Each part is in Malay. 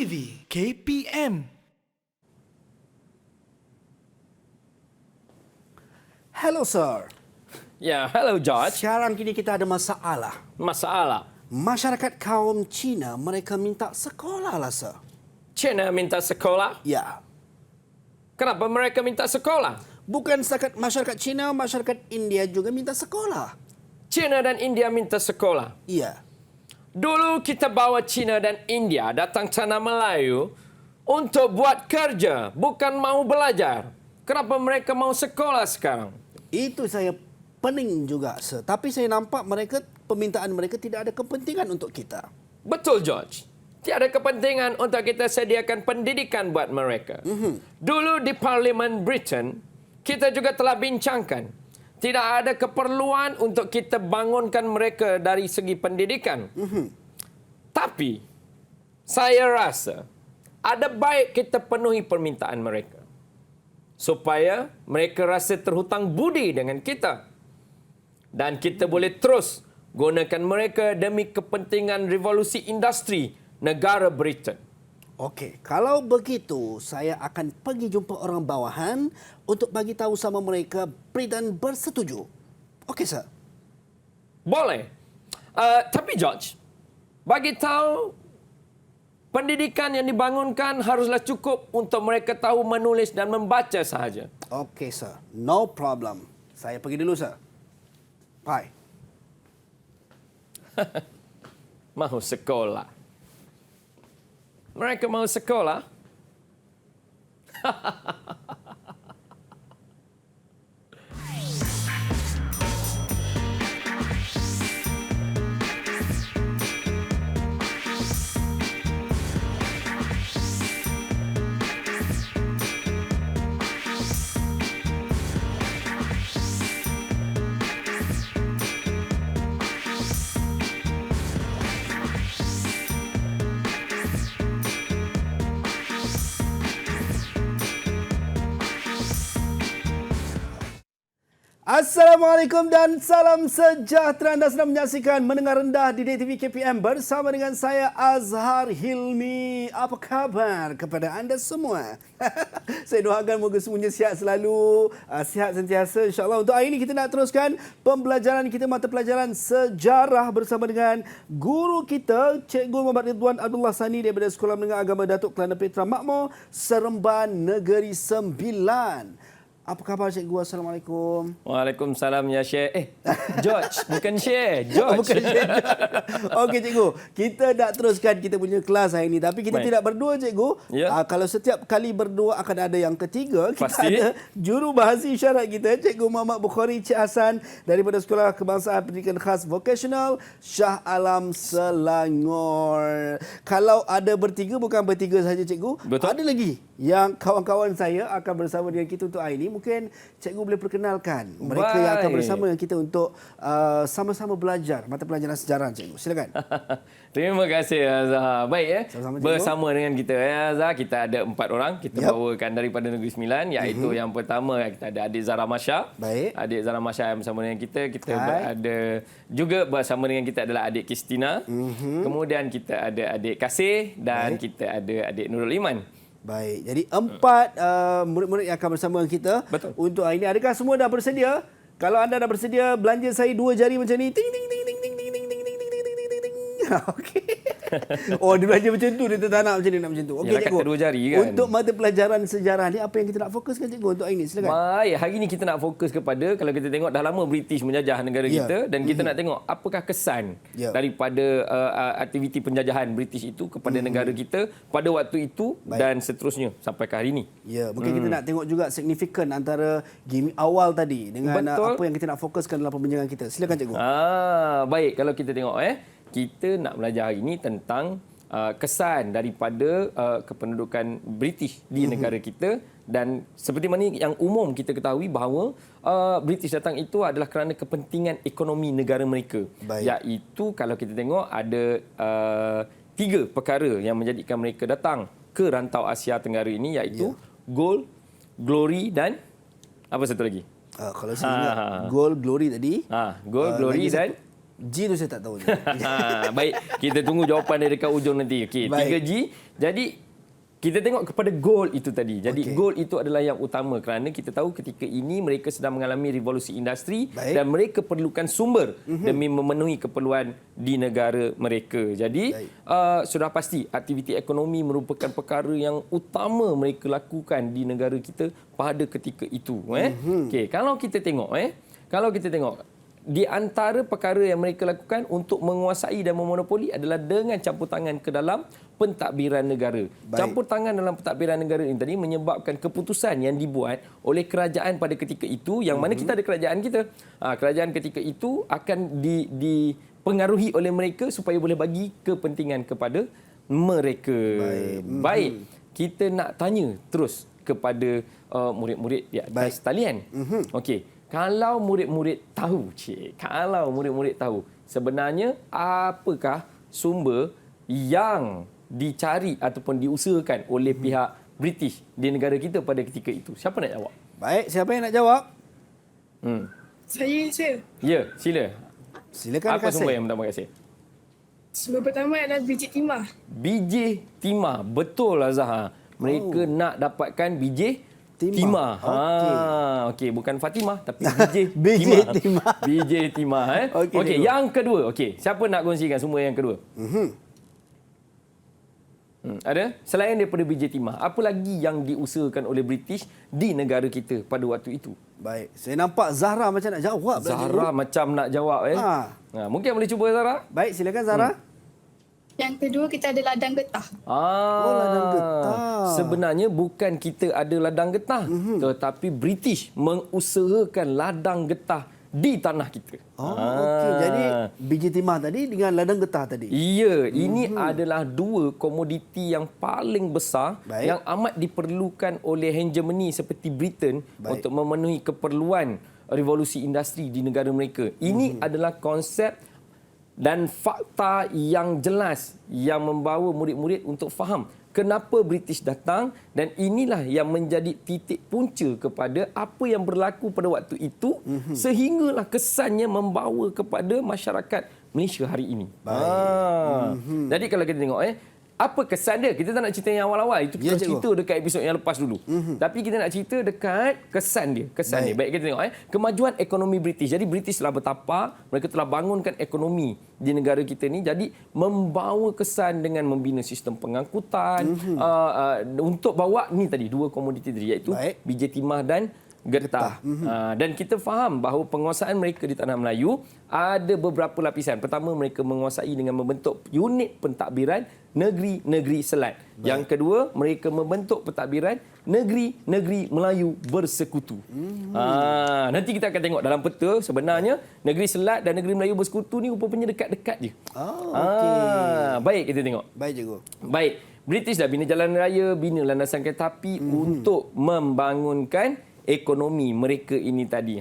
DTV KPM. Hello, sir. Ya, hello George. Sekarang kini kita ada masalah. Masalah. Masyarakat kaum Cina, mereka minta sekolah lah, sir. China minta sekolah. Ya. Kenapa mereka minta sekolah? Bukan setakat masyarakat Cina, masyarakat India juga minta sekolah. China dan India minta sekolah. Ya. Dulu kita bawa China dan India datang tanah Melayu untuk buat kerja, bukan mau belajar. Kenapa mereka mau sekolah sekarang? Itu saya pening juga, sir. Tapi saya nampak permintaan mereka tidak ada kepentingan untuk kita. Betul, George. Tiada kepentingan untuk kita sediakan pendidikan buat mereka. Dulu di Parlimen Britain, kita juga telah bincangkan. Tidak ada keperluan untuk kita bangunkan mereka dari segi pendidikan. Tapi, saya rasa ada baik kita penuhi permintaan mereka. Supaya mereka rasa terhutang budi dengan kita. Dan kita boleh terus gunakan mereka demi kepentingan revolusi industri negara Britain. Okey, kalau begitu saya akan pergi jumpa orang bawahan untuk bagi tahu sama mereka Britain bersetuju. Okey, sir. Boleh. Tapi George, bagi tahu pendidikan yang dibangunkan haruslah cukup untuk mereka tahu menulis dan membaca sahaja. Okey, sir. No problem. Saya pergi dulu, sir. Bye. Mahu sekolah. Mereka mahu sekolah. Assalamualaikum dan salam sejahtera. Anda sedang menyaksikan Mendengar Rendah di DTV KPM bersama dengan saya Azhar Hilmi. Apa khabar kepada anda semua? Saya doakan moga semuanya sihat selalu, sihat sentiasa insya-Allah. Untuk hari ini kita nak teruskan pembelajaran kita mata pelajaran sejarah bersama dengan guru kita Cikgu Muhammad Ridwan Abdullah Sani daripada Sekolah Menengah Agama Datuk Kelana Petra Makmur, Seremban Negeri Sembilan. Apa khabar cikgu? Assalamualaikum. Waalaikumsalam ya Syekh. George, bukan Syekh. George. Oh, bukan Syekh. Okey cikgu, kita nak teruskan kita punya kelas hari ini. Tapi kita tidak berdua cikgu. Ya. Kalau setiap kali berdua akan ada yang ketiga. Kita Pasti. ada jurubahasa isyarat kita, Cikgu Muhammad Bukhari Cik Hassan daripada Sekolah Kebangsaan Pendidikan Khas Vocational Shah Alam Selangor. Kalau ada bertiga, bukan bertiga saja cikgu. Betul. Ada lagi yang kawan-kawan saya akan bersama dengan kita untuk hari ini. Mungkin cikgu boleh perkenalkan mereka yang akan bersama dengan kita untuk sama-sama belajar mata pelajaran sejarah cikgu. Silakan. Terima kasih Azhar. Baik ya. Sama-sama, cikgu. Bersama dengan kita ya Azhar, kita ada 4 orang kita bawakan daripada Negeri Sembilan, iaitu yang pertama kita ada adik Zara Masya. Baik. Adik Zara Masya yang bersama dengan kita. Kita Hai. ada juga bersama dengan kita adalah adik Kristina. Kemudian kita ada adik Kasih dan kita ada adik Nurul Iman. Baik. Jadi 4 murid-murid yang akan bersama dengan kita. Betul. Untuk hari ini. Adakah semua dah bersedia? Kalau anda dah bersedia, belanja saya 2 jari macam ni. Ting ting ting ting ting ting ting ting ting ting ting ting ting ting. Okey. Oh, dia belanja macam tu, dia tak nak macam ni, nak macam tu. Okey Yalah, cikgu. kata 2 jari kan. Untuk mata pelajaran sejarah ni apa yang kita nak fokuskan cikgu untuk hari ini? Silakan. Baik, hari ini kita nak fokus kepada, kalau kita tengok dah lama British menjajah negara kita, dan kita nak tengok apakah kesan daripada aktiviti penjajahan British itu kepada negara kita pada waktu itu dan seterusnya sampai ke hari ini. Ya, mungkin kita nak tengok juga signifikan antara game awal tadi dengan apa yang kita nak fokuskan dalam pembincangan kita. Silakan cikgu. Baik, kalau kita tengok kita nak belajar hari ini tentang kesan daripada kependudukan British di negara kita, dan seperti mana yang umum kita ketahui bahawa British datang itu adalah kerana kepentingan ekonomi negara mereka. Iaitu kalau kita tengok ada 3 perkara yang menjadikan mereka datang ke rantau Asia Tenggara ini, iaitu gold, glory dan apa satu lagi? Kalau saya ingat gold, glory tadi. Gold, glory dan G tu saya tak tahu. Baik, kita tunggu jawapan dia dekat ujung nanti. Okey, Baik. 3G. Jadi kita tengok kepada goal itu tadi. Jadi Okey. goal itu adalah yang utama kerana kita tahu ketika ini mereka sedang mengalami revolusi industri. Baik. Dan mereka perlukan sumber demi memenuhi keperluan di negara mereka. Jadi sudah pasti aktiviti ekonomi merupakan perkara yang utama mereka lakukan di negara kita pada ketika itu. Okey, kalau kita tengok di antara perkara yang mereka lakukan untuk menguasai dan memonopoli adalah dengan campur tangan ke dalam pentadbiran negara. Baik. Campur tangan dalam pentadbiran negara ini tadi menyebabkan keputusan yang dibuat oleh kerajaan pada ketika itu, yang mana kita ada kerajaan kita. Kerajaan ketika itu akan dipengaruhi oleh mereka supaya boleh bagi kepentingan kepada mereka. Baik. Kita nak tanya terus kepada murid-murid di atas talian. Okey. Kalau murid-murid tahu, sebenarnya apakah sumber yang dicari ataupun diusahakan oleh pihak British di negara kita pada ketika itu? Siapa nak jawab? Baik, siapa yang nak jawab? Saya. Ya, sila. Silakan Apa Kasih. sumber yang pertama kasih? Sumber pertama adalah biji timah. Biji timah. Betul Azhar. Mereka nak dapatkan biji timah. Okey, bukan Fatimah tapi biji Biji timah. timah. Biji timah Okey, Okey, cikgu. yang kedua. Okey, siapa nak kongsikan sumber yang kedua? Ada? Selain daripada biji timah, apa lagi yang diusahakan oleh British di negara kita pada waktu itu? Baik, saya nampak Zahra macam nak jawab. Zahra macam nak jawab mungkin boleh cuba Zahra? Baik, silakan Zahra. Yang kedua kita ada ladang getah. ladang getah. Sebenarnya bukan kita ada ladang getah, tetapi British mengusahakan ladang getah di tanah kita. Okey. Jadi biji timah tadi dengan ladang getah tadi. Ya, ini adalah dua komoditi yang paling besar. Baik. Yang amat diperlukan oleh hegemoni seperti Britain untuk memenuhi keperluan revolusi industri di negara mereka. Ini adalah konsep dan fakta yang jelas yang membawa murid-murid untuk faham kenapa British datang, dan inilah yang menjadi titik punca kepada apa yang berlaku pada waktu itu sehinggalah kesannya membawa kepada masyarakat Malaysia hari ini. Jadi kalau kita tengok apa kesan dia? Kita tak nak cerita yang awal-awal. Itu kita cerita dekat episod yang lepas dulu. Tapi kita nak cerita dekat kesan dia. Baik, kita tengok kemajuan ekonomi British. Jadi British telah bertapa, mereka telah bangunkan ekonomi di negara kita ni. Jadi membawa kesan dengan membina sistem pengangkutan untuk bawa ni tadi dua komoditi tadi, iaitu biji timah dan getah. Dan kita faham bahawa penguasaan mereka di tanah Melayu ada beberapa lapisan. Pertama, mereka menguasai dengan membentuk unit pentadbiran negeri-negeri selat. Yang kedua, mereka membentuk pentadbiran negeri-negeri Melayu bersekutu. Nanti kita akan tengok dalam peta sebenarnya negeri selat dan negeri Melayu bersekutu ni rupanya dekat-dekat je. Baik, kita tengok. Baik, cikgu. Baik, British dah bina jalan raya, bina landasan kereta api untuk membangunkan ekonomi mereka ini tadi.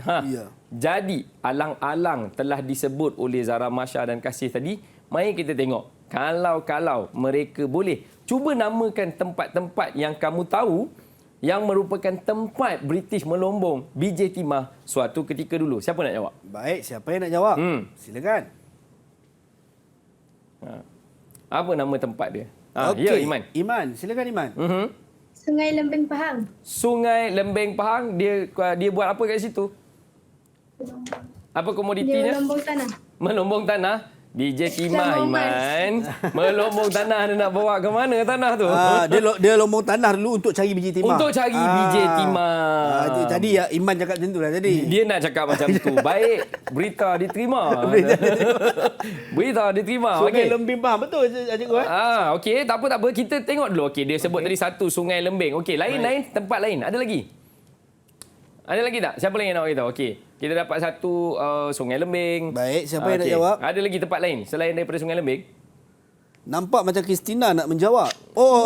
Jadi, alang-alang telah disebut oleh Zahra Masya dan Kasih tadi. Mari kita tengok. Kalau mereka boleh cuba namakan tempat-tempat yang kamu tahu yang merupakan tempat British melombong biji timah suatu ketika dulu. Siapa nak jawab? Baik, siapa yang nak jawab? Silakan. Apa nama tempat dia? Okey. Ya, Iman. Iman, silakan Iman. Sungai Lembeng Pahang. Sungai Lembeng Pahang, dia buat apa kat situ? Apa komoditinya? Dia melombong tanah. Melombong tanah. Biji timah, Lombong Iman. Melombong tanah, dia nak bawa ke mana tanah tu? Dia lombong tanah dulu untuk cari biji timah. Untuk cari biji timah. Itu tadi Iman cakap macam tu lah tadi. Dia nak cakap macam tu. Baik, berita diterima. Berita diterima. Sungai Okey. Lembing Pahang. Betul cikgu Okey, tak apa. Kita tengok dulu. Okey, dia sebut tadi satu Sungai Lembing. Okey, lain tempat lain. Ada lagi? Ada lagi tak? Siapa lagi yang nak beritahu? Okey, kita dapat satu Sungai Lembing. Baik, siapa yang nak jawab? Ada lagi tempat lain selain daripada Sungai Lembing? Nampak macam Kristina nak menjawab.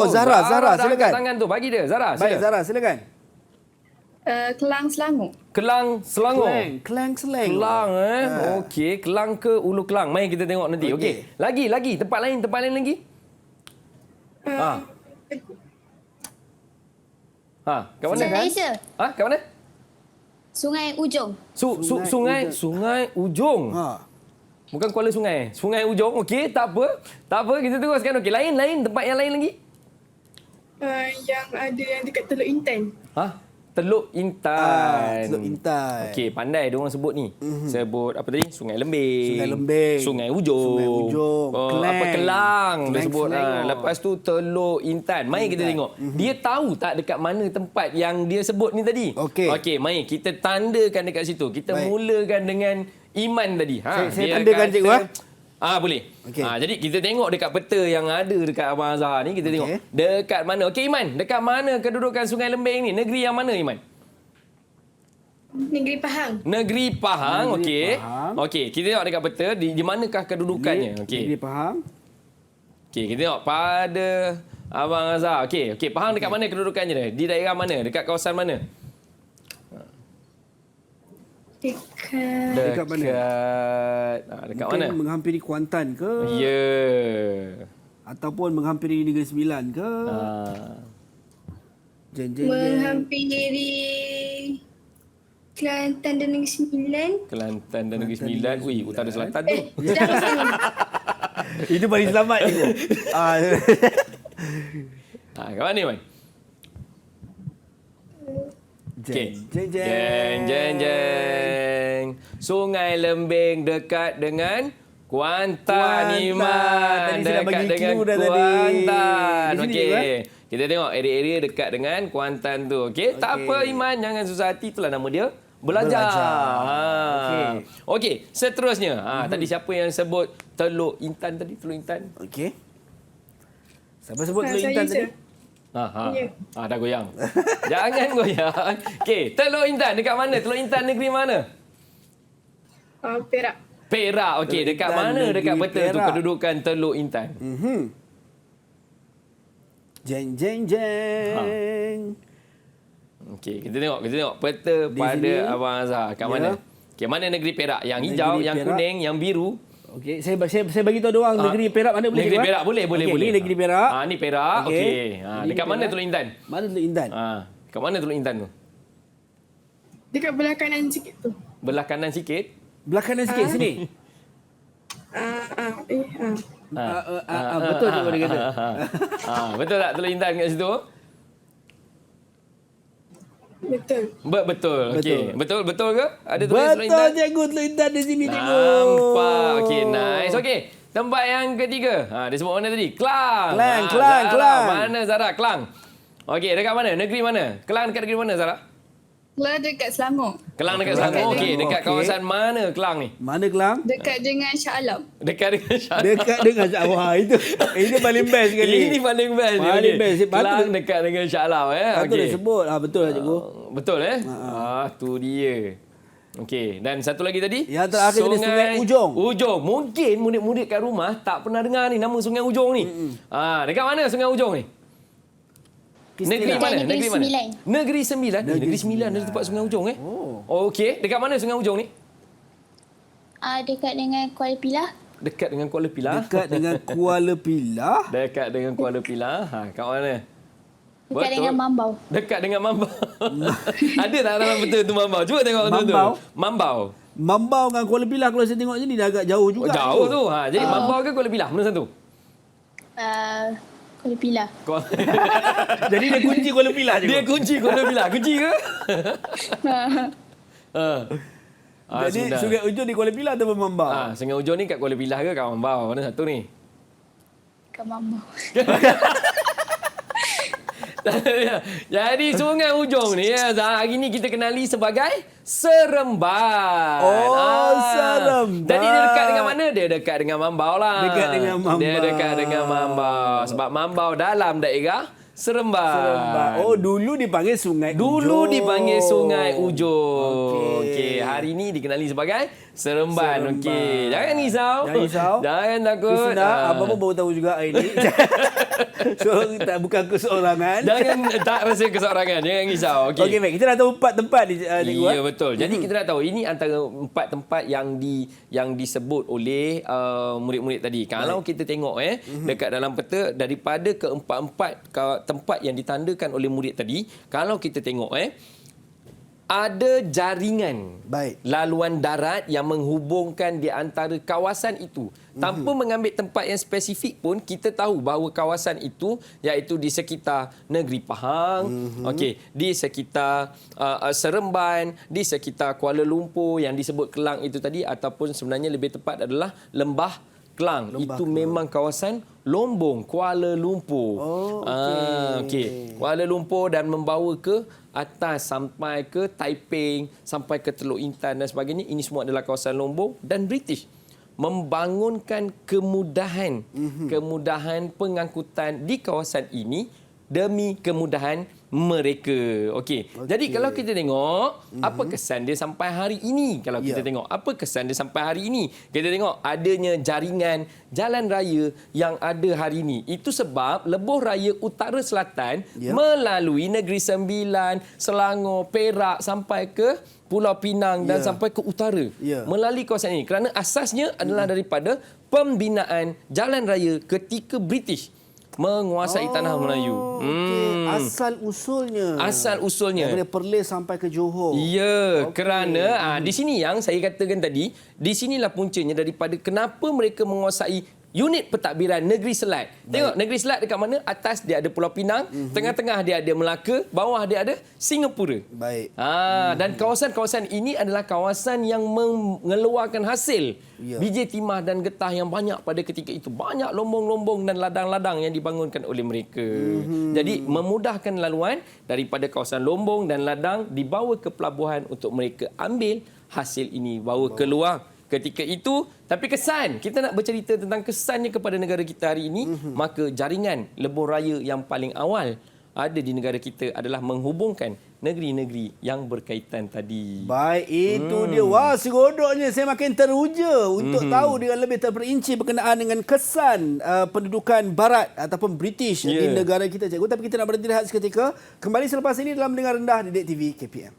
Zahra dah silakan. angkat tangan tu. Bagi dia, Zahra. Baik, Sila. Zahra silakan. Kelang Selangor. Kelang Selangor. Kelang Selangor. Kelang Okey, Kelang ke Ulu Kelang? Mari kita tengok nanti. Okey. Lagi tempat lain lagi? Kat mana? Malaysia. Kat mana? Sungai Ujong. Sungai Ujong. Bukan Kuala Sungai. Sungai Ujong. Okey, tak apa. Tak apa, kita teruskan. Okey, lain. Tempat yang lain lagi. Yang ada yang dekat Teluk Intan. Teluk Intan. Teluk Intan. Okey, pandai dia orang sebut ni. Sebut apa tadi? Sungai Lembing. Sungai Lembing. Sungai Ujong. Sungai Ujong. Kelang. Kelang dia Kelang, sebut. Selangor. Lepas tu Teluk Intan. Mari kita tengok. Dia tahu tak dekat mana tempat yang dia sebut ni tadi? Okey. Mari kita tandakan dekat situ. Kita Baik. mulakan dengan Iman tadi. Saya dia tandakan, kata- cikgu, boleh. Okey. Jadi kita tengok dekat peta yang ada dekat Abang Azhar ni, kita tengok dekat mana. Okey Iman, dekat mana kedudukan Sungai Lembing ni? Negeri yang mana Iman? Negeri Pahang. Negeri Pahang. Negeri Okey. Pahang. Okey, kita tengok dekat peta di manakah kedudukannya. Okey. Negeri Pahang. Okey, kita tengok pada Abang Azhar. Okey, Pahang dekat mana kedudukannya dia? Di daerah mana? Dekat kawasan mana? Dekat mana? Dekat Mungkin mana? menghampiri Kuantan ke? Ya. Ataupun menghampiri Negeri Sembilan ke? Jeng. menghampiri Kelantan dan Negeri Sembilan. Kelantan dan Negeri Sembilan. Ui, utara selatan tu. Jangan sana. Itu paling selamat ni. Kat mana Iman? Okey. Jeng. Sungai Lembing dekat dengan Kuantan, Iman. Tadi saya dah Dekat bagi dengan clue dah tadi. Kuantan. Di sini, Okey. Kita tengok area-area dekat dengan Kuantan tu. Okey. Tak Okey. apa Iman, jangan susah hati. Itulah nama dia. Belajar. Okey. Seterusnya. Tadi siapa yang sebut Teluk Intan tadi? Teluk Intan. Okey. Siapa sebut Teluk Saya Intan je. tadi? Ya. Dah goyang. Jangan goyang. Okey, Teluk Intan dekat mana? Teluk Intan negeri mana? Perak. Perak. Okey, Teluk dekat Intan, mana negeri dekat peta tu Perak. kedudukan Teluk Intan? Jeng. Okey, kita tengok peta Di pada sini. Abang Azhar. Kat Ya. mana? Okey, mana negeri Perak? Yang Negeri hijau, yang Perak. kuning, yang biru. Okey, saya bagi tahu dia orang negeri Perak mana boleh Negeri ke, Perak boleh. Okey, ni negeri Perak. Ni Perak. Okey. Okey. Negeri Dekat mana Perak. Teluk Intan? Mana Teluk Intan? Kat mana Teluk Intan tu? Dekat belah kanan sikit tu. Belah kanan sikit. Belah kanan sikit sini. Betul cikgu dia kata. Betul tak Teluk Intan kat situ? Betul. Betul. Okey. Betul ke? Ada tulis Teluk Betul Intan? cikgu, Teluk Intan di sini cikgu. Nampak. Okey, nice. Okey. Tempat yang ketiga. Dia sebut mana tadi? Kelang. Zara. Kelang. Mana Zara? Kelang. Okey, dekat mana? Negeri mana? Kelang dekat negeri mana Zara? Kelang dekat Selangor. Kelang dekat Kelang. Selangor. Okey, dekat Okey. kawasan mana Kelang ni? Mana Kelang? Dekat dengan Shah Alam. Dekat dengan Syah. Dekat dengan Shah Alam. Wah, itu paling best sekali. Ini paling best. ni. Paling Okey. best. Kelang dekat dengan Shah Alam. Patut Okey. dia sebut. Betul lah cikgu. Betul tu dia. Okey, dan satu lagi tadi? Yang terakhir tadi Sungai Ujong. Ujong. Mungkin murid-murid kat rumah tak pernah dengar ni nama Sungai Ujong ni. Dekat mana Sungai Ujong ni? Negeri Istilah. mana? Negeri Negeri mana? Sembilan. Negeri Sembilan. Negeri Sembilan ada tempat Sungai Ujong Okey, dekat mana Sungai Ujong ni? Dekat dengan Kuala Pilah. Dekat dengan Kuala Pilah. Dekat dengan Kuala Pilah. Dekat dengan Kuala Pilah. Kat mana? Dekat dengan Mambau. Dekat dengan Mambau. Ada tak dalam betul tu Mambau? Cuba tengok betul tu. Mambau? Mambau. Mambau dengan Kuala Pilah kalau saya tengok sini dah agak jauh juga. Jauh tu. Jadi Mambau ke Kuala Pilah? Mana satu? Kuala Pilah. Jadi dia kunci Kuala Pilah je. Dia kunci Kuala Pilah. Kunci ke? Jadi sudah. Sungai Ujong di Kuala Pilah atau Mambau? Sungai Ujong ni kat Kuala Pilah ke kat Mambau? Mana satu ni? Ke Mambau. Jadi Sungai Ujong ni hari ni kita kenali sebagai Seremban. Seremban. Jadi dia dekat dengan mana? Dia dekat dengan Mambau lah. Dekat dengan Mambau. Dia dekat dengan Mambau. Sebab Mambau dalam daerah Seremban. Oh, dulu dipanggil Sungai Ujong. Dulu dipanggil Sungai Ujong. Okey, hari ni dikenali sebagai Seremban. Okey, jangan risau. Jangan risau. Jangan takut. Krishna, abang pun baru tahu juga hari ni. So, bukan keseorangan. Jangan tak rasa keseorangan. Jangan risau. Okey. Okey, baik. Kita dah tahu 4 tempat ni, cikgu. Ya, betul. Jadi kita dah tahu ini antara 4 tempat yang disebut oleh murid-murid tadi. Kalau kita tengok dekat dalam peta daripada keempat-empat tempat yang ditandakan oleh murid tadi, kalau kita tengok ada jaringan Baik. laluan darat yang menghubungkan di antara kawasan itu. Tanpa mengambil tempat yang spesifik pun, kita tahu bahawa kawasan itu, iaitu di sekitar Negeri Pahang, okey, di sekitar Seremban, di sekitar Kuala Lumpur yang disebut Kelang itu tadi, ataupun sebenarnya lebih tepat adalah Lembah Kelang. Itu memang kawasan Lombong, Kuala Lumpur. Oh, okey. Kuala Lumpur dan membawa ke atas sampai ke Taiping, sampai ke Teluk Intan dan sebagainya. Ini semua adalah kawasan Lombong dan British membangunkan kemudahan pengangkutan di kawasan ini demi kemudahan mereka. Okey. Jadi kalau kita tengok apa kesan dia sampai hari ini, kalau kita tengok apa kesan dia sampai hari ini, kita tengok adanya jaringan jalan raya yang ada hari ini. Itu sebab lebuh raya Utara Selatan melalui Negeri Sembilan, Selangor, Perak sampai ke Pulau Pinang dan sampai ke utara melalui kawasan ini. Kerana asasnya adalah daripada pembinaan jalan raya ketika British menguasai tanah Melayu. Asal usulnya. Daripada Perlis sampai ke Johor. Ya, kerana di sini yang saya katakan tadi, di sinilah puncanya daripada kenapa mereka menguasai unit pentadbiran Negeri Selat. Tengok Negeri Selat dekat mana? Atas dia ada Pulau Pinang, tengah-tengah dia ada Melaka, bawah dia ada Singapura. Baik. Dan kawasan-kawasan ini adalah kawasan yang mengeluarkan hasil biji timah dan getah yang banyak pada ketika itu. Banyak lombong-lombong dan ladang-ladang yang dibangunkan oleh mereka. Jadi memudahkan laluan daripada kawasan lombong dan ladang dibawa ke pelabuhan untuk mereka ambil hasil ini, bawa keluar ketika itu. Tapi kesan, kita nak bercerita tentang kesannya kepada negara kita hari ini, maka jaringan lebuh raya yang paling awal ada di negara kita adalah menghubungkan negeri-negeri yang berkaitan tadi. Baik, itu dia. Wah, segodoknya saya makin teruja untuk tahu dengan lebih terperinci berkenaan dengan kesan pendudukan barat ataupun British di negara kita, cikgu. Tapi kita nak berhenti rehat seketika. Kembali selepas ini dalam Mendengar Rendah di Didik TV KPM.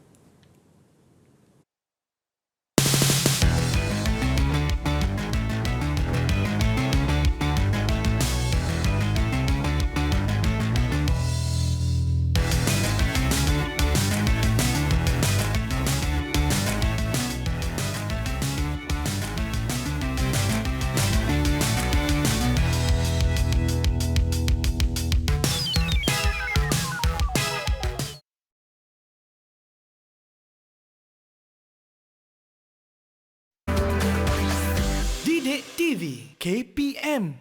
Didik TV KPM.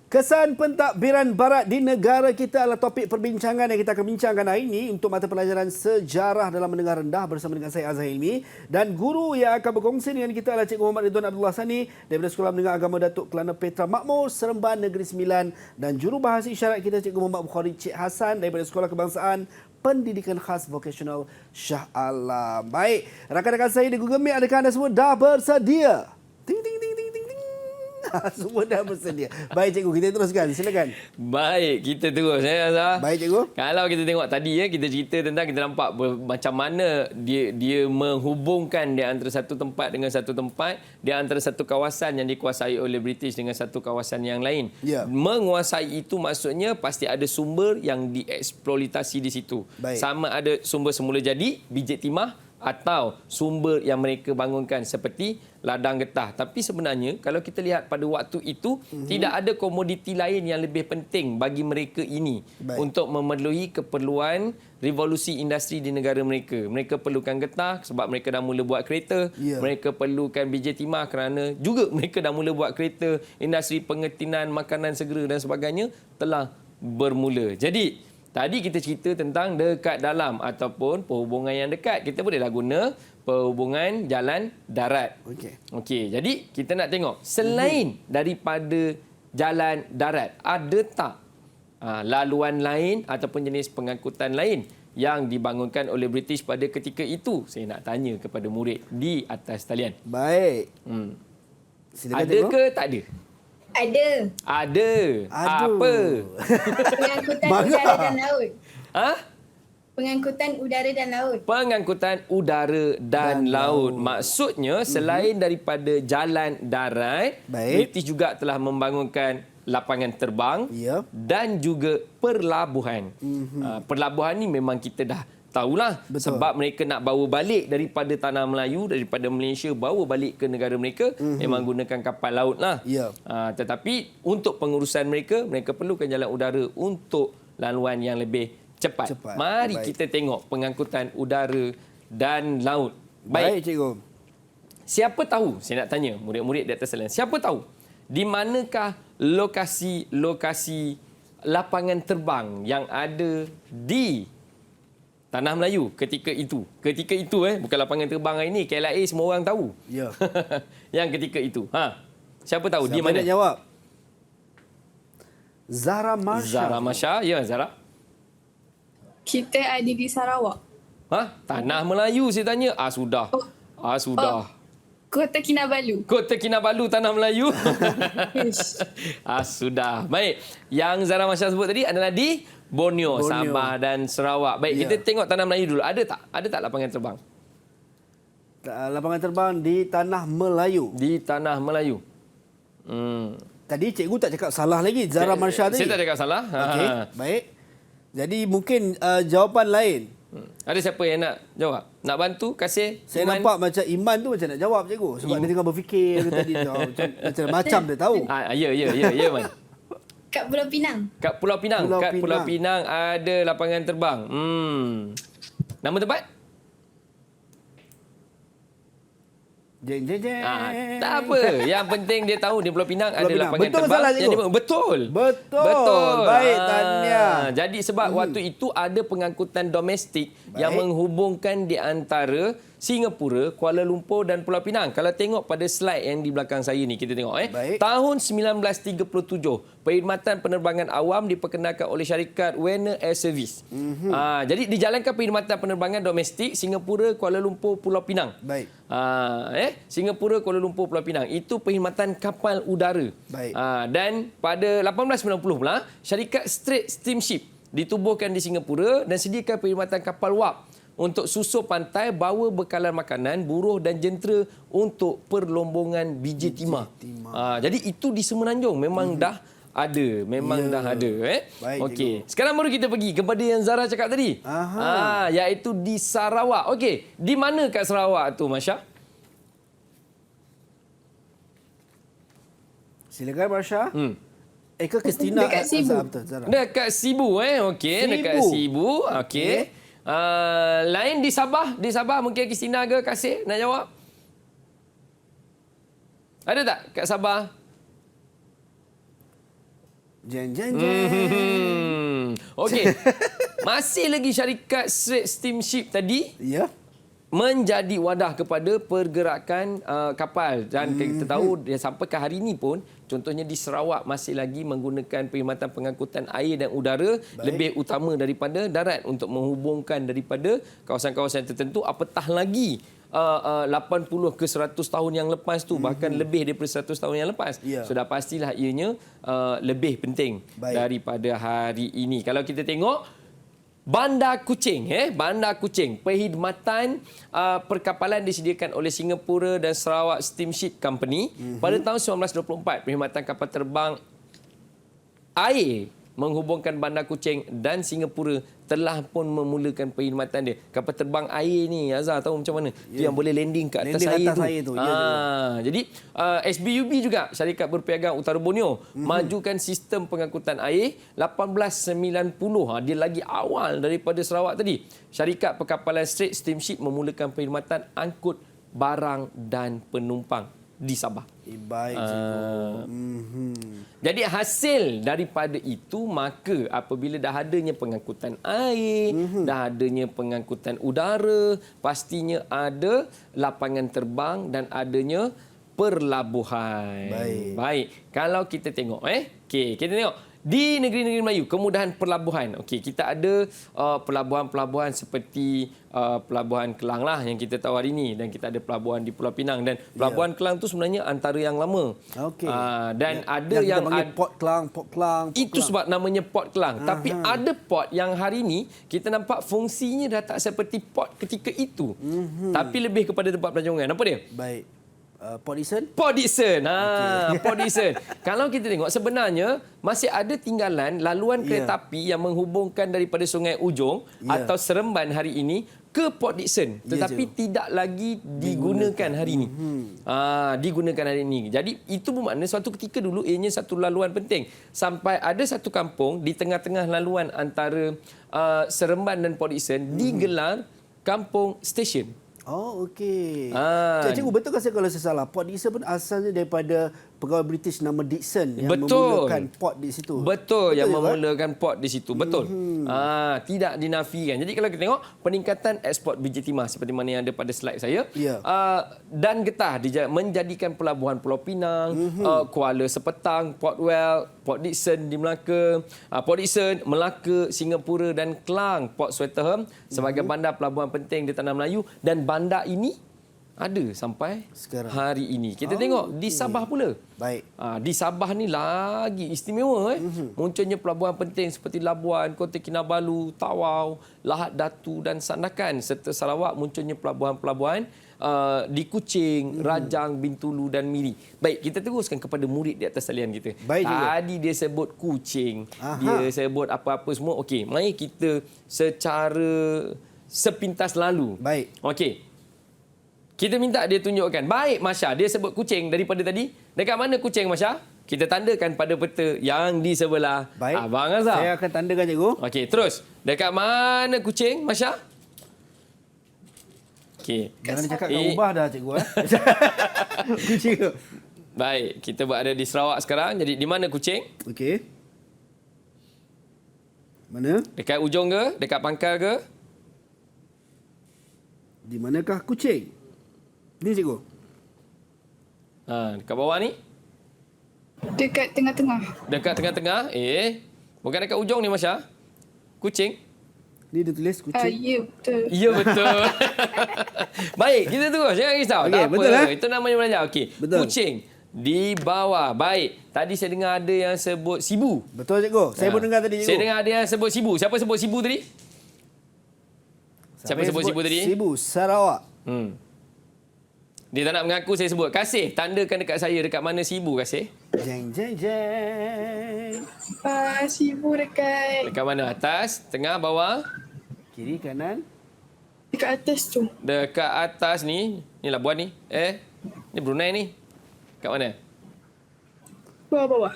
Kesan pentadbiran barat di negara kita adalah topik perbincangan yang kita akan bincangkan hari ini untuk mata pelajaran sejarah dalam Mendengar Rendah bersama dengan saya Azhar Hilmi, dan guru yang akan berkongsi dengan kita adalah Cikgu Muhammad Ridwan Abdullah Sani daripada Sekolah Menengah Agama Datuk Kelana Petra Makmur Seremban Negeri Sembilan, dan jurubahasa isyarat kita Cikgu Muhammad Bukhari Cik Hassan daripada Sekolah Kebangsaan Pendidikan Khas Vocational Shah Alam. Baik, rakan-rakan saya di Google Meet, adakah anda semua dah bersedia? Ting ting ting ting ting ting. Semua dah bersedia. Baik cikgu, kita teruskan. Silakan. Baik, kita terus. Baik cikgu. Kalau kita tengok tadi kita cerita tentang, kita nampak macam mana dia menghubungkan di antara satu tempat dengan satu tempat, di antara satu kawasan yang dikuasai oleh British dengan satu kawasan yang lain. Menguasai itu maksudnya pasti ada sumber yang dieksploitasi di situ. Baik. Sama ada sumber semula jadi biji timah atau sumber yang mereka bangunkan seperti ladang getah. Tapi sebenarnya kalau kita lihat pada waktu itu tidak ada komoditi lain yang lebih penting bagi mereka ini untuk memenuhi keperluan revolusi industri di negara mereka. Mereka perlukan getah sebab mereka dah mula buat kereta. Mereka perlukan biji timah kerana juga mereka dah mula buat kereta. Industri pengetinan makanan segera dan sebagainya telah bermula. Jadi tadi kita cerita tentang dekat dalam ataupun perhubungan yang dekat. Kita bolehlah guna perhubungan jalan darat. Okey, jadi kita nak tengok selain daripada jalan darat, ada tak laluan lain ataupun jenis pengangkutan lain yang dibangunkan oleh British pada ketika itu? Saya nak tanya kepada murid di atas talian. Baik. Silakan, ada ke tak ada? Ada. Ada. Aduh. Apa? Pengangkutan udara dan laut. Pengangkutan udara dan laut. Pengangkutan udara dan laut. Maksudnya selain daripada jalan darat, British juga telah membangunkan lapangan terbang dan juga perlabuhan. Perlabuhan ni memang kita dah tahulah. Betul. Sebab mereka nak bawa balik daripada tanah Melayu, daripada Malaysia, bawa balik ke negara mereka, memang gunakan kapal laut lah. Ya. Tetapi untuk pengurusan mereka, mereka perlukan jalan udara untuk laluan yang lebih cepat. Mari Baik. kita tengok pengangkutan udara dan laut. Baik, cikgu. Siapa tahu, saya nak tanya murid-murid di atas salian, siapa tahu di manakah lokasi-lokasi lapangan terbang yang ada di Tanah Melayu ketika itu? Ketika itu bukan lapangan terbang hari ini, KLIA semua orang tahu. Ya. Yang ketika itu. Siapa tahu di Siapa mana? nak jawab? Zahra Marsha. Zahra Masya. Ya, Zahra. Kita ada di Sarawak. Tanah Melayu saya tanya. Sudah. Sudah. Kota Kinabalu. Kota Kinabalu, Tanah Melayu. Ish. Sudah. Baik. Yang Zahra Masya sebut tadi adalah di Borneo, Sabah dan Sarawak. Baik, kita tengok Tanah Melayu dulu. Ada tak lapangan terbang? Lapangan terbang di Tanah Melayu. Di Tanah Melayu. Tadi cikgu tak cakap salah lagi. Zahra Marsha tadi. Saya tak cakap salah. Okey, baik. Jadi mungkin jawapan lain. Ada siapa yang nak jawab? Nak bantu? Kasih? Saya Iman? nampak macam Iman tu macam nak jawab cikgu. Sebab dia tengah berfikir dia tadi. Macam dia tahu. Ya, Man. Kat Pulau Pinang. Kat Pulau Pinang. Pulau Kat Pulau Pinang. Pinang ada lapangan terbang. Nama tempat? Jeng. Tak apa. Yang penting dia tahu di Pulau Pinang ada Pinang. lapangan Betul ke terbang. salah, cikgu? Betul. Betul. Baik, tahniah. Jadi sebab waktu itu ada pengangkutan domestik yang menghubungkan di antara Singapura, Kuala Lumpur dan Pulau Pinang. Kalau tengok pada slide yang di belakang saya ni, kita tengok Baik. tahun 1937, perkhidmatan penerbangan awam diperkenalkan oleh syarikat Werner Air Service. Jadi dijalankan perkhidmatan penerbangan domestik Singapura, Kuala Lumpur, Pulau Pinang. Baik. Singapura, Kuala Lumpur, Pulau Pinang. Itu perkhidmatan kapal udara. Baik. Dan pada 1890 pula, syarikat Strait Steamship ditubuhkan di Singapura dan sediakan perkhidmatan kapal wap untuk susur pantai, bawa bekalan makanan, buruh dan jentera untuk perlombongan biji timah. Jadi itu di Semenanjung memang dah ada. Memang dah ada. Baik, Okey. Sekarang baru kita pergi kepada yang Zahra cakap tadi. Iaitu di Sarawak. Okey. Di mana kat Sarawak tu, Masya? Silakan Marsha. Ke Kristina. Dekat Sibu. Betul, Zahra. Dekat Sibu, Okey, Sibu. dekat Sibu. Okey. Lain di Sabah? Di Sabah mungkin Kristina ke Kasih nak jawab? Ada tak kat Sabah? Jeng. Okey. Masih lagi syarikat Strait Steamship tadi Ya. menjadi wadah kepada pergerakan kapal dan kita tahu sampai ke hari ini pun contohnya di Sarawak masih lagi menggunakan perkhidmatan pengangkutan air dan udara lebih utama daripada darat untuk menghubungkan daripada kawasan-kawasan tertentu, apatah lagi 80 ke 100 tahun yang lepas tu, bahkan lebih daripada 100 tahun yang lepas. Sudah pastilah ianya lebih penting daripada hari ini. Kalau kita tengok Bandar Kuching, Bandar Kuching, perkhidmatan perkapalan disediakan oleh Singapura dan Sarawak Steamship Company. Pada tahun 1924, perkhidmatan kapal terbang air menghubungkan Bandar Kuching dan Singapura telah pun memulakan perkhidmatan dia. Kapal terbang air ni, Azhar tahu macam mana? Itu yang boleh landing ke atas Landing air atas tu. air tu, Jadi SBUB juga, Syarikat Berperniagaan Utara Borneo, majukan sistem pengangkutan air 1890. Dia lagi awal daripada Sarawak tadi. Syarikat Perkapalan Strait Steamship memulakan perkhidmatan angkut barang dan penumpang di Sabah. Baik. Jadi hasil daripada itu, maka apabila dah adanya pengangkutan air, dah adanya pengangkutan udara, pastinya ada lapangan terbang dan adanya perlabuhan. Baik. Kalau kita tengok, kita tengok di negeri-negeri Melayu, kemudahan perlabuhan. Okey, kita ada pelabuhan-pelabuhan seperti Pelabuhan Kelang lah yang kita tahu hari ini, dan kita ada pelabuhan di Pulau Pinang, dan Pelabuhan Kelang tu sebenarnya antara yang lama. Okey. Dan ada yang kita panggil Port Klang. Itu sebab namanya Port Kelang. Tapi ada port yang hari ini kita nampak fungsinya dah tak seperti port ketika itu. Tapi lebih kepada tempat pelancongan. Apa dia? Baik. Port Dickson? Port Dickson. Port Dickson. Kalau kita tengok sebenarnya masih ada tinggalan laluan kereta api yang menghubungkan daripada Sungai Ujong atau Seremban hari ini ke Port Dickson, tetapi tidak lagi digunakan hari ini. Digunakan hari ini. Jadi itu bermakna suatu ketika dulu ianya satu laluan penting. Sampai ada satu kampung di tengah-tengah laluan antara Seremban dan Port Dickson digelar Kampung Stesen. Oh, okey. Ah. Cikgu, betul ke saya kalau saya salah? Port Dickson pun asalnya daripada pegawai British nama Dickson yang Betul. memulakan port di situ. Betul, yang juga? memulakan port di situ. Betul. Tidak dinafikan. Jadi kalau kita tengok peningkatan ekspor biji timah seperti mana yang ada pada slide saya. Ya. Dan getah menjadikan pelabuhan Pulau Pinang, Kuala Sepetang, Port Well, Port Dickson di Melaka, Port Dickson, Melaka, Singapura dan Klang, Port Swettenham sebagai bandar pelabuhan penting di Tanah Melayu, dan bandar ini ada sampai Sekarang. hari ini. Kita tengok di Sabah pula. Baik. Di Sabah ni lagi istimewa. Munculnya pelabuhan penting seperti Labuan, Kota Kinabalu, Tawau, Lahad Datu dan Sandakan. Serta Sarawak munculnya pelabuhan-pelabuhan di Kuching, Rajang, Bintulu dan Miri. Baik, kita teruskan kepada murid di atas talian kita. Baik juga. Tadi dia sebut Kuching, Aha. dia sebut apa-apa semua. Okey, mari kita secara sepintas lalu. Baik. Okey. Kita minta dia tunjukkan. Baik, Masya. Dia sebut Kuching daripada tadi. Dekat mana Kuching, Masya? Kita tandakan pada peta yang di sebelah Baik. Abang Azhar. Saya akan tandakan, cikgu. Okey, terus. Dekat mana Kuching, Masya? Okey. Jangan cakap kat ubah dah, cikgu. Kucing. Baik, kita berada di Sarawak sekarang. Jadi, di mana Kuching? Okey. Mana? Dekat ujung ke? Dekat pangkal ke? Di manakah Kuching? Ni, cikgu. Dekat bawah ni? Dekat tengah-tengah. Dekat tengah-tengah? Bukan dekat ujung ni, Masya? Kuching? Ni dia tulis Kuching. Ya, betul. Ya, betul. Baik, kita terus. Jangan risau. Okey, Tak apa. betul, Itu namanya belajar. Okey. Betul. Kuching. Di bawah. Baik. Tadi saya dengar ada yang sebut Sibu. Betul, cikgu. Saya pun dengar tadi, cikgu. Saya dengar ada yang sebut Sibu. Siapa sebut Sibu tadi? Siapa sebut Sibu tadi? Sibu, Sarawak. Dia tak nak mengaku saya sebut. Kasih. Tandakan dekat saya dekat mana Sibu, Kasih. Jeng, jeng, jeng. Sibu dekat Dekat mana? Atas, tengah, bawah? Kiri, kanan. dekat atas tu. Dekat atas ni. Ni Labuan ni. Ni Brunei ni. Kat mana? Bawah-bawah.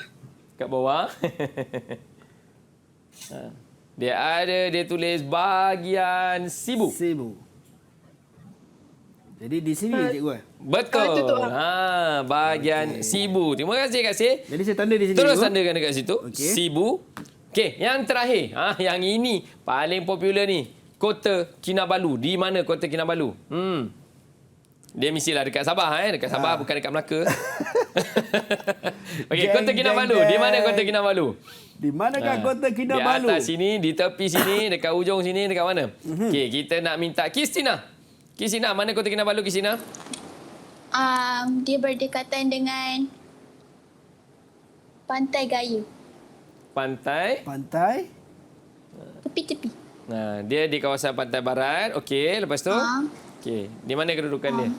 Kat bawah. Dia ada, dia tulis bahagian Sibu. Sibu. Jadi di sini, cikgu. Betul. itu tu. Bahagian Sibu. Terima kasih, Kasih. Jadi saya tanda di sini, Terus cikgu. tandakan dekat situ. Okey. Sibu. Okey, yang terakhir. Yang ini paling popular ni. Kota Kinabalu. Di mana Kota Kinabalu? Dia mestilah dekat Sabah. Dekat Sabah, bukan dekat Melaka. Okey, Jeng, Kota Kinabalu. jeng, Di mana jeng. Kota Kinabalu? Di manakah Kota Kinabalu? Di atas sini, di tepi sini, dekat ujung sini, dekat mana? Okey, kita nak minta Kristina. Kristina, mana Kota Kinabalu, Kristina? Dia berdekatan dengan Pantai Gayu. Pantai. Pantai. Tepi-tepi. Dia di kawasan Pantai Barat. Okey, lepas tu? Ah. Okey, di mana kedudukan dia?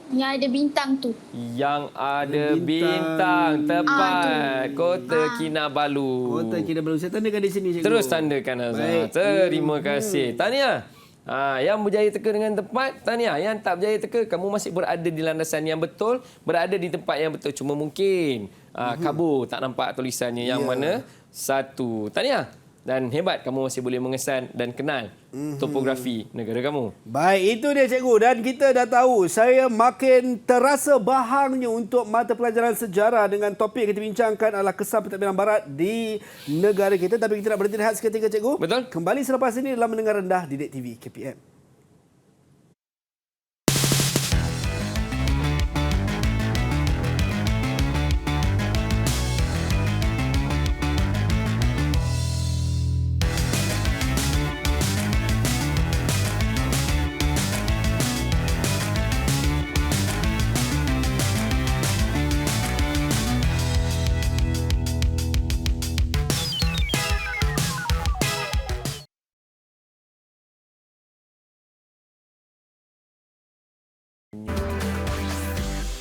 Yang ada bintang tu. Yang ada Bintang. bintang. Tepat. Kota Kinabalu. Kota Kinabalu. Saya tandakan di sini, cikgu. Terus tandakan, Azhar. Baik. Terima kasih. Tahniah. Yang berjaya teka dengan tepat, tahniah. Yang tak berjaya teka, kamu masih berada di landasan yang betul, berada di tempat yang betul. Cuma mungkin kabur, tak nampak tulisannya yang mana satu. Tahniah. Dan hebat, kamu masih boleh mengesan dan kenal topografi negara kamu. Baik, itu dia, cikgu. Dan kita dah tahu, saya makin terasa bahangnya untuk mata pelajaran sejarah dengan topik yang kita bincangkan adalah kesan pentadbiran barat di negara kita. Tapi kita nak berhenti rehat seketika, cikgu. Betul. Kembali selepas ini dalam Mendengar Rendah Didik TV KPM.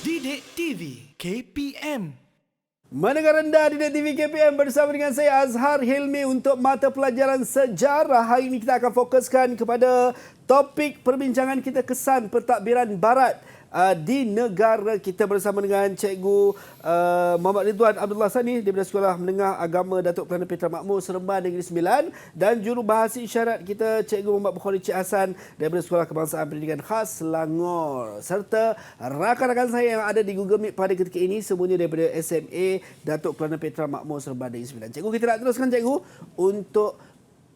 Didik TV KPM. Mendengar rendah Didik TV KPM bersama dengan saya Azhar Hilmi untuk mata pelajaran sejarah. Hari ini kita akan fokuskan kepada topik perbincangan kita, kesan pentadbiran Barat di negara kita bersama dengan Cikgu Muhammad Ridwan Abdullah Sani daripada Sekolah Menengah Agama Datuk Perdana Petra Makmur Seremban Negeri Sembilan, dan jurubahasa isyarat kita Cikgu Muhammad Bukhari Cik Hassan daripada Sekolah Kebangsaan Pendidikan Khas Selangor, serta rakan-rakan saya yang ada di Google Meet pada ketika ini semuanya daripada SMA Datuk Perdana Petra Makmur Seremban Negeri Sembilan. Cikgu, kita nak teruskan Cikgu untuk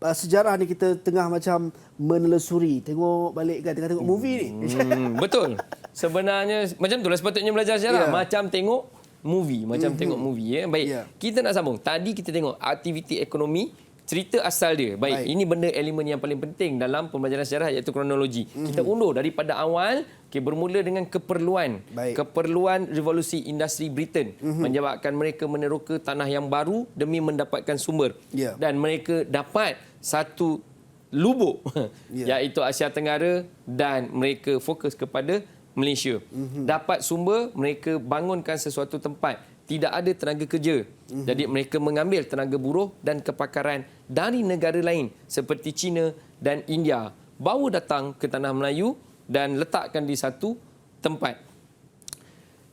sejarah ni. Kita tengah macam menelusuri, tengok balik kan, tengok movie ni. Betul. Sebenarnya macam itulah sepatutnya belajar sejarah. Ya. Macam tengok movie, tengok movie. Baik, Ya. kita nak sambung. Tadi kita tengok aktiviti ekonomi, cerita asal dia. Baik, ini benda elemen yang paling penting dalam pembelajaran sejarah, iaitu kronologi. Kita undur daripada awal, bermula dengan keperluan. Baik. Keperluan revolusi industri Britain menyebabkan mereka meneroka tanah yang baru demi mendapatkan sumber. Ya. Dan mereka dapat satu lubuk, Ya. iaitu Asia Tenggara, dan mereka fokus kepada Malaysia. Dapat sumber, mereka bangunkan sesuatu tempat. Tidak ada tenaga kerja. Jadi mereka mengambil tenaga buruh dan kepakaran dari negara lain seperti China dan India, bawa datang ke tanah Melayu dan letakkan di satu tempat.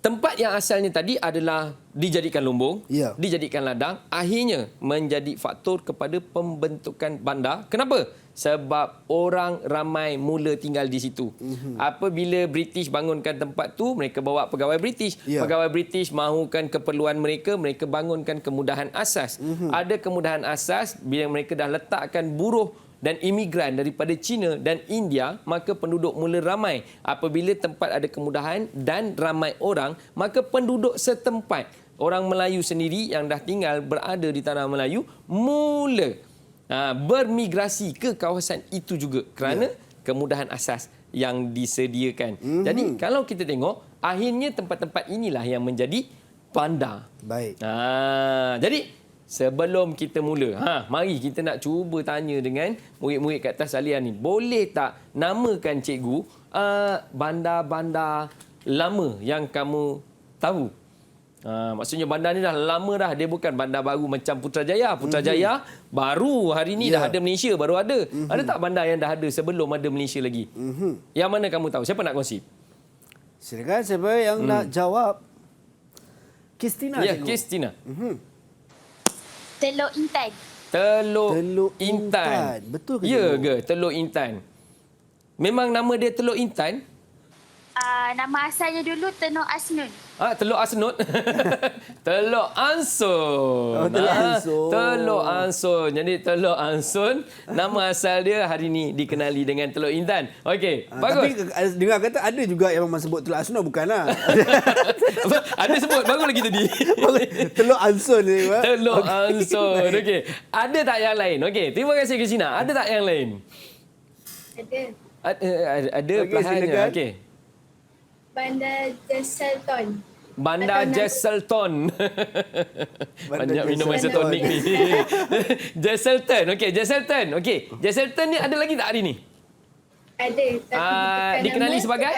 Tempat yang asalnya tadi adalah dijadikan lumbung, Ya. dijadikan ladang, akhirnya menjadi faktor kepada pembentukan bandar. Kenapa? Sebab orang ramai mula tinggal di situ. Apabila British bangunkan tempat tu, mereka bawa pegawai British. Ya. Pegawai British mahukan keperluan mereka, mereka bangunkan kemudahan asas. Ada kemudahan asas, bila mereka dah letakkan buruh dan imigran daripada China dan India, maka penduduk mula ramai. Apabila tempat ada kemudahan dan ramai orang, maka penduduk setempat, orang Melayu sendiri yang dah tinggal berada di tanah Melayu, mula bermigrasi ke kawasan itu juga kerana kemudahan asas yang disediakan. Jadi kalau kita tengok, akhirnya tempat-tempat inilah yang menjadi bandar. Baik. Jadi sebelum kita mula, mari kita nak cuba tanya dengan murid-murid kat atas salian ni. Boleh tak namakan cikgu bandar-bandar lama yang kamu tahu? Maksudnya bandar ni dah lama dah. Dia bukan bandar baru macam Putrajaya. Putrajaya baru hari ni dah ada Malaysia, baru ada. Ada tak bandar yang dah ada sebelum ada Malaysia lagi? Yang mana kamu tahu? Siapa nak kongsi? Silakan, siapa yang nak jawab? Kristina, Ya, Cikgu. Kristina. Teluk Intan. Teluk Teluk Intan. Intan. Betul ke, Ya Cikgu? ke? Teluk Intan. Memang nama dia Teluk Intan? Nama asalnya dulu Tenuk Asnun. Teluk Asnut. Teluk Ansun. Teluk Ansun. Teluk Ansun. Jadi Teluk Ansun, nama asal dia hari ini dikenali dengan Teluk Intan. Okey, bagus. Tapi dengar kata ada juga yang memang sebut Teluk Asnun, bukanlah. Ada sebut baru lagi tadi. Teluk Ansun ni. Pak. Teluk Ansun. Okey. Ada tak yang lain? Okey, terima kasih Kristina. Ada tak yang lain? Ada. Ada Okey, pelahannya. silakan. Okey. Bandar Jesselton. Bandar Jesselton. Banyak minum Jesselton. isotonik ni. Jesselton. Okey, Jesselton. Okey, Jesselton ni ada lagi tak hari ni? Ada. Tapi bukan dikenali nama, sebagai?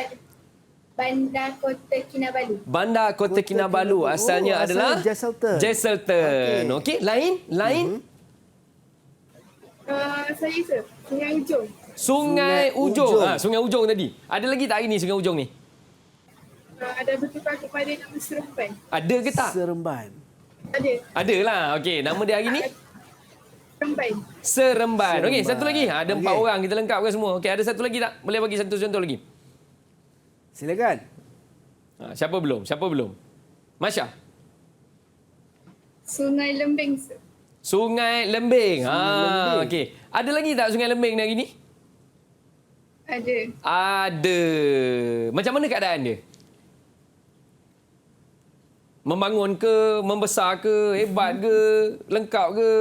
Bandar Kota Kinabalu. Bandar Kota Kinabalu. Asalnya asal adalah Jesselton. Jesselton. Okey, lain? Saya rasa Sungai Ujong. Sungai Sungai Ujong. Ujong. Sungai Ujong tadi. Ada lagi tak hari ni Sungai Ujong ni? Ada bertukar kepada nama Seremban. Ada ke tak? Seremban. Ada. Ada lah. Okey, nama dia hari ni? Seremban. Seremban. Okey, Seremban. satu lagi. Ada 4 Okey. orang. Kita lengkapkan semua. Okey, ada satu lagi tak? Boleh bagi satu contoh lagi? Silakan. Siapa belum? Masya. Sungai Lembing. Sungai Lembing. Lembing. Okey. Ada lagi tak Sungai Lembing ni hari ni? Ada. Ada. Macam mana keadaan dia? Membangun ke? Membesar ke? Hebat ke? Lengkap ke?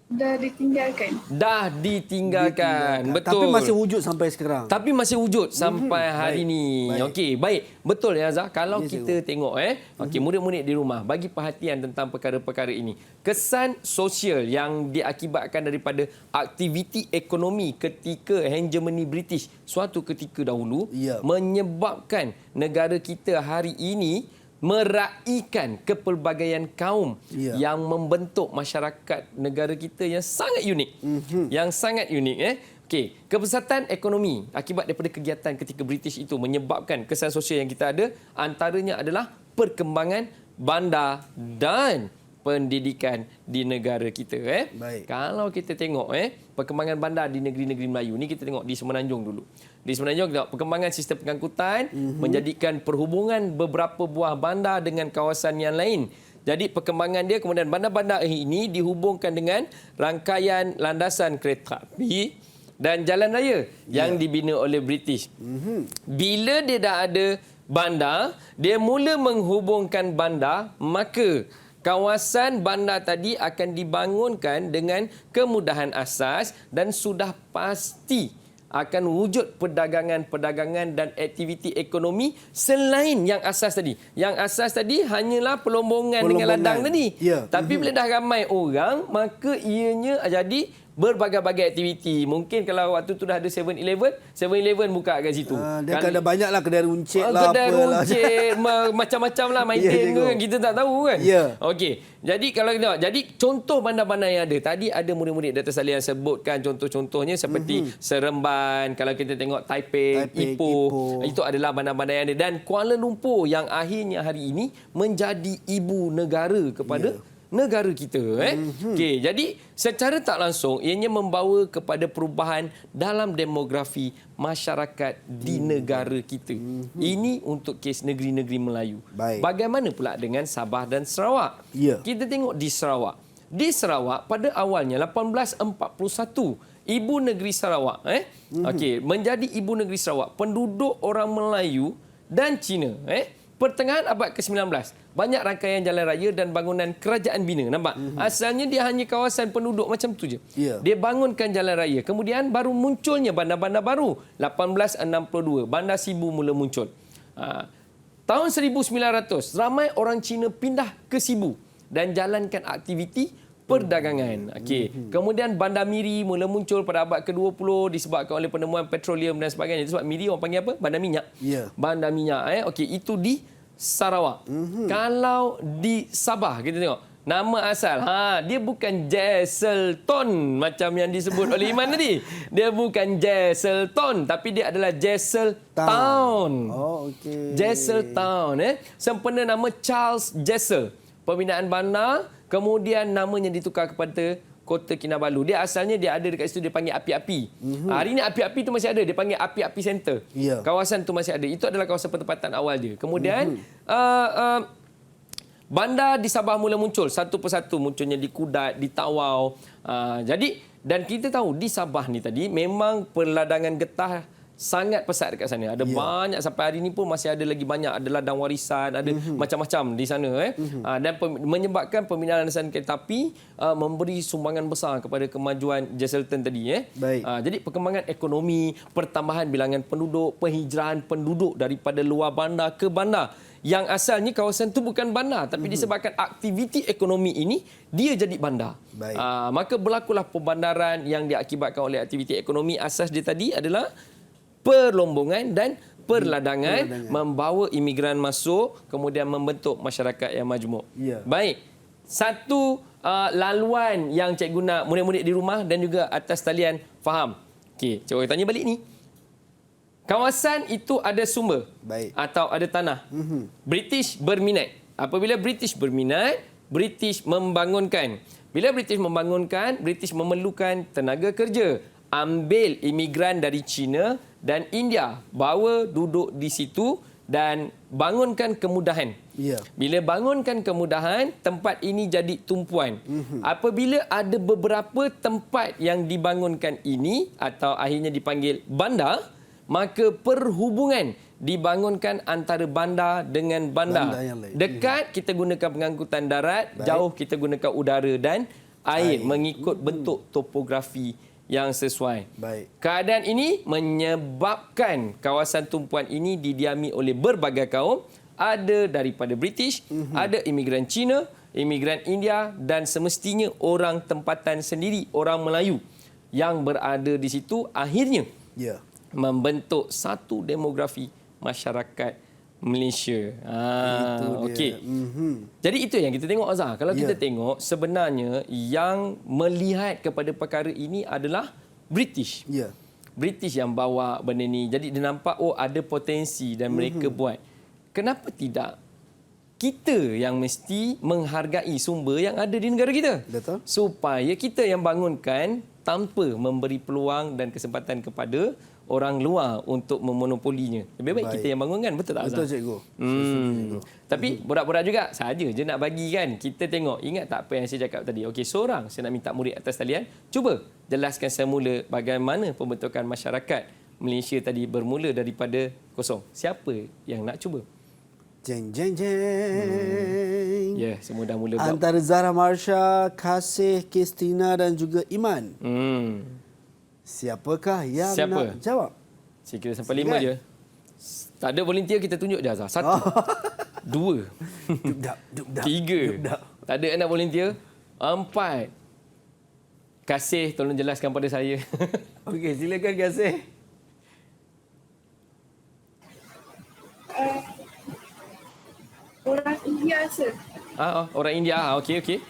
Dah ditinggalkan. Dah ditinggalkan. Betul. Tapi masih wujud sampai sekarang. Tapi masih wujud sampai hari Baik. ni. Baik. Okey, baik. Betul ya Azhar. Kalau Ya, kita tengok okey, murid-murid di rumah bagi perhatian tentang perkara-perkara ini. Kesan sosial yang diakibatkan daripada aktiviti ekonomi ketika hegemoni British suatu ketika dahulu Ya. menyebabkan negara kita hari ini meraihkan kepelbagaian kaum Ya. yang membentuk masyarakat negara kita yang sangat unik. Yang sangat unik. Okey, kepesatan ekonomi akibat daripada kegiatan ketika British itu menyebabkan kesan sosial yang kita ada, antaranya adalah perkembangan bandar dan pendidikan di negara kita. Baik. Kalau kita tengok perkembangan bandar di negeri-negeri Melayu ni, kita tengok di Semenanjung dulu. Di Semenanjung tengok perkembangan sistem pengangkutan menjadikan perhubungan beberapa buah bandar dengan kawasan yang lain. Jadi perkembangan dia, kemudian bandar-bandar ini dihubungkan dengan rangkaian landasan kereta api dan jalan raya yang dibina oleh British. Bila dia dah ada bandar, dia mula menghubungkan bandar, maka kawasan bandar tadi akan dibangunkan dengan kemudahan asas dan sudah pasti akan wujud perdagangan-perdagangan dan aktiviti ekonomi selain yang asas tadi. Yang asas tadi hanyalah pelombongan dengan ladang tadi. Ya. Tapi bila dah ramai orang, maka ianya jadi berbagai-bagai aktiviti. Mungkin kalau waktu tu dah ada 7-Eleven, 7-Eleven buka kat situ. Dia akan ada banyak lah kedai runcit lah. Kedai apalah. runcit, macam-macam lah main Ya, game tu cikgu. kan. Kita tak tahu kan. Ya. Okey. Jadi kalau kita jadi contoh bandar-bandar yang ada. Tadi ada murid-murid Dr. Salih yang sebutkan contoh-contohnya seperti Seremban, kalau kita tengok Taipei, Ipoh. Itu adalah bandar-bandar yang ada. Dan Kuala Lumpur yang akhirnya hari ini menjadi ibu negara kepada negara kita. Okey, jadi secara tak langsung ianya membawa kepada perubahan dalam demografi masyarakat di negara kita. Ini untuk kes negeri-negeri Melayu. Baik. Bagaimana pula dengan Sabah dan Sarawak? Ya. Kita tengok di Sarawak. Di Sarawak pada awalnya 1841 ibu negeri Sarawak okey, menjadi ibu negeri Sarawak, penduduk orang Melayu dan Cina pertengahan abad ke-19. Banyak rangkaian jalan raya dan bangunan kerajaan bina. Nampak? Asalnya dia hanya kawasan penduduk macam tu je. Ya. Dia bangunkan jalan raya. Kemudian baru munculnya bandar-bandar baru. 1862, Bandar Sibu mula muncul. Tahun 1900, ramai orang Cina pindah ke Sibu dan jalankan aktiviti perdagangan. Okey. Kemudian Bandar Miri mula muncul pada abad ke-20 disebabkan oleh penemuan petroleum dan sebagainya. Sebab Miri orang panggil apa? Bandar minyak. Ya. Bandar minyak. Okey, itu di Sarawak. Kalau di Sabah kita tengok nama asal, dia bukan Jesselton macam yang disebut oleh Iman tadi. Dia bukan Jesselton, tapi dia adalah Jessel Town. Oh, okey. Jessel Town. Sempena nama Charles Jessel. Pembinaan bandar, kemudian namanya ditukar kepada Kota Kinabalu. Dia asalnya dia ada dekat situ, dia panggil api-api. Hari ni api-api tu masih ada, dia panggil api-api center. Ya. Kawasan tu masih ada. Itu adalah kawasan penempatan awal dia. Kemudian bandar di Sabah mula muncul satu persatu, munculnya di Kudat, di Tawau. Jadi dan kita tahu di Sabah ni tadi memang perladangan getah sangat pesat dekat sana. Ada banyak, sampai hari ini pun masih ada lagi banyak. Ada ladang warisan, ada macam-macam di sana. Dan menyebabkan pembinaan landasan kereta api memberi sumbangan besar kepada kemajuan Jesselton tadi. Baik. Jadi perkembangan ekonomi, pertambahan bilangan penduduk, penghijrahan penduduk daripada luar bandar ke bandar. Yang asalnya kawasan itu bukan bandar, tapi disebabkan aktiviti ekonomi ini, dia jadi bandar. Baik. Maka berlakulah pembandaran yang diakibatkan oleh aktiviti ekonomi. Asas dia tadi adalah perlombongan dan perladangan, membawa imigran masuk, kemudian membentuk masyarakat yang majmuk. Ya. Baik. Satu laluan yang cikgu nak murid-murid di rumah dan juga atas talian faham. Okey, cikgu tanya balik ni. Kawasan itu ada sumber. Baik. Atau ada tanah. British berminat. Apabila British berminat, British membangunkan. Bila British membangunkan, British memerlukan tenaga kerja. Ambil imigran dari China dan India, bawa duduk di situ dan bangunkan kemudahan. Ya. Bila bangunkan kemudahan, tempat ini jadi tumpuan. Apabila ada beberapa tempat yang dibangunkan ini atau akhirnya dipanggil bandar, maka perhubungan dibangunkan antara bandar dengan bandar. Bandar yang lain. Dekat kita gunakan pengangkutan darat, jauh kita gunakan udara dan air mengikut bentuk topografi yang sesuai. Baik. Keadaan ini menyebabkan kawasan tumpuan ini didiami oleh berbagai kaum. Ada daripada British, ada imigran Cina, imigran India dan semestinya orang tempatan sendiri, orang Melayu yang berada di situ akhirnya Ya. membentuk satu demografi masyarakat Malaysia. Itu dia. Okey. Jadi itu yang kita tengok Azhar. Kalau kita tengok sebenarnya yang melihat kepada perkara ini adalah British. Ya. British yang bawa benda ni. Jadi dia nampak ada potensi dan mereka buat. Kenapa tidak kita yang mesti menghargai sumber yang ada di negara kita? Betul. Supaya kita yang bangunkan tanpa memberi peluang dan kesempatan kepada orang luar untuk memonopolinya. Lebih baik kita yang bangunkan. Betul tak Azhar? Betul cikgu. Tapi borak-borak juga saja je nak bagi kan. Kita tengok, ingat tak apa yang saya cakap tadi? Okey, seorang saya nak minta murid atas talian. Cuba jelaskan semula bagaimana pembentukan masyarakat Malaysia tadi bermula daripada kosong. Siapa yang nak cuba? Jeng jeng jeng. Ya, semua dah mula buat. Antara Zahra Marsha, Kasih, Kristina dan juga Iman. Siapakah yang nak jawab? Saya kira sampai 5 je. Tak ada volunteer, kita tunjuk je Azhar. 1, 2, Duk-dap, duk-dap, 3. duk-dap. Tak ada anak volunteer. 4. Kasih, tolong jelaskan pada saya. Okey, silakan Kasih. Orang India, sir. Orang India. Okey.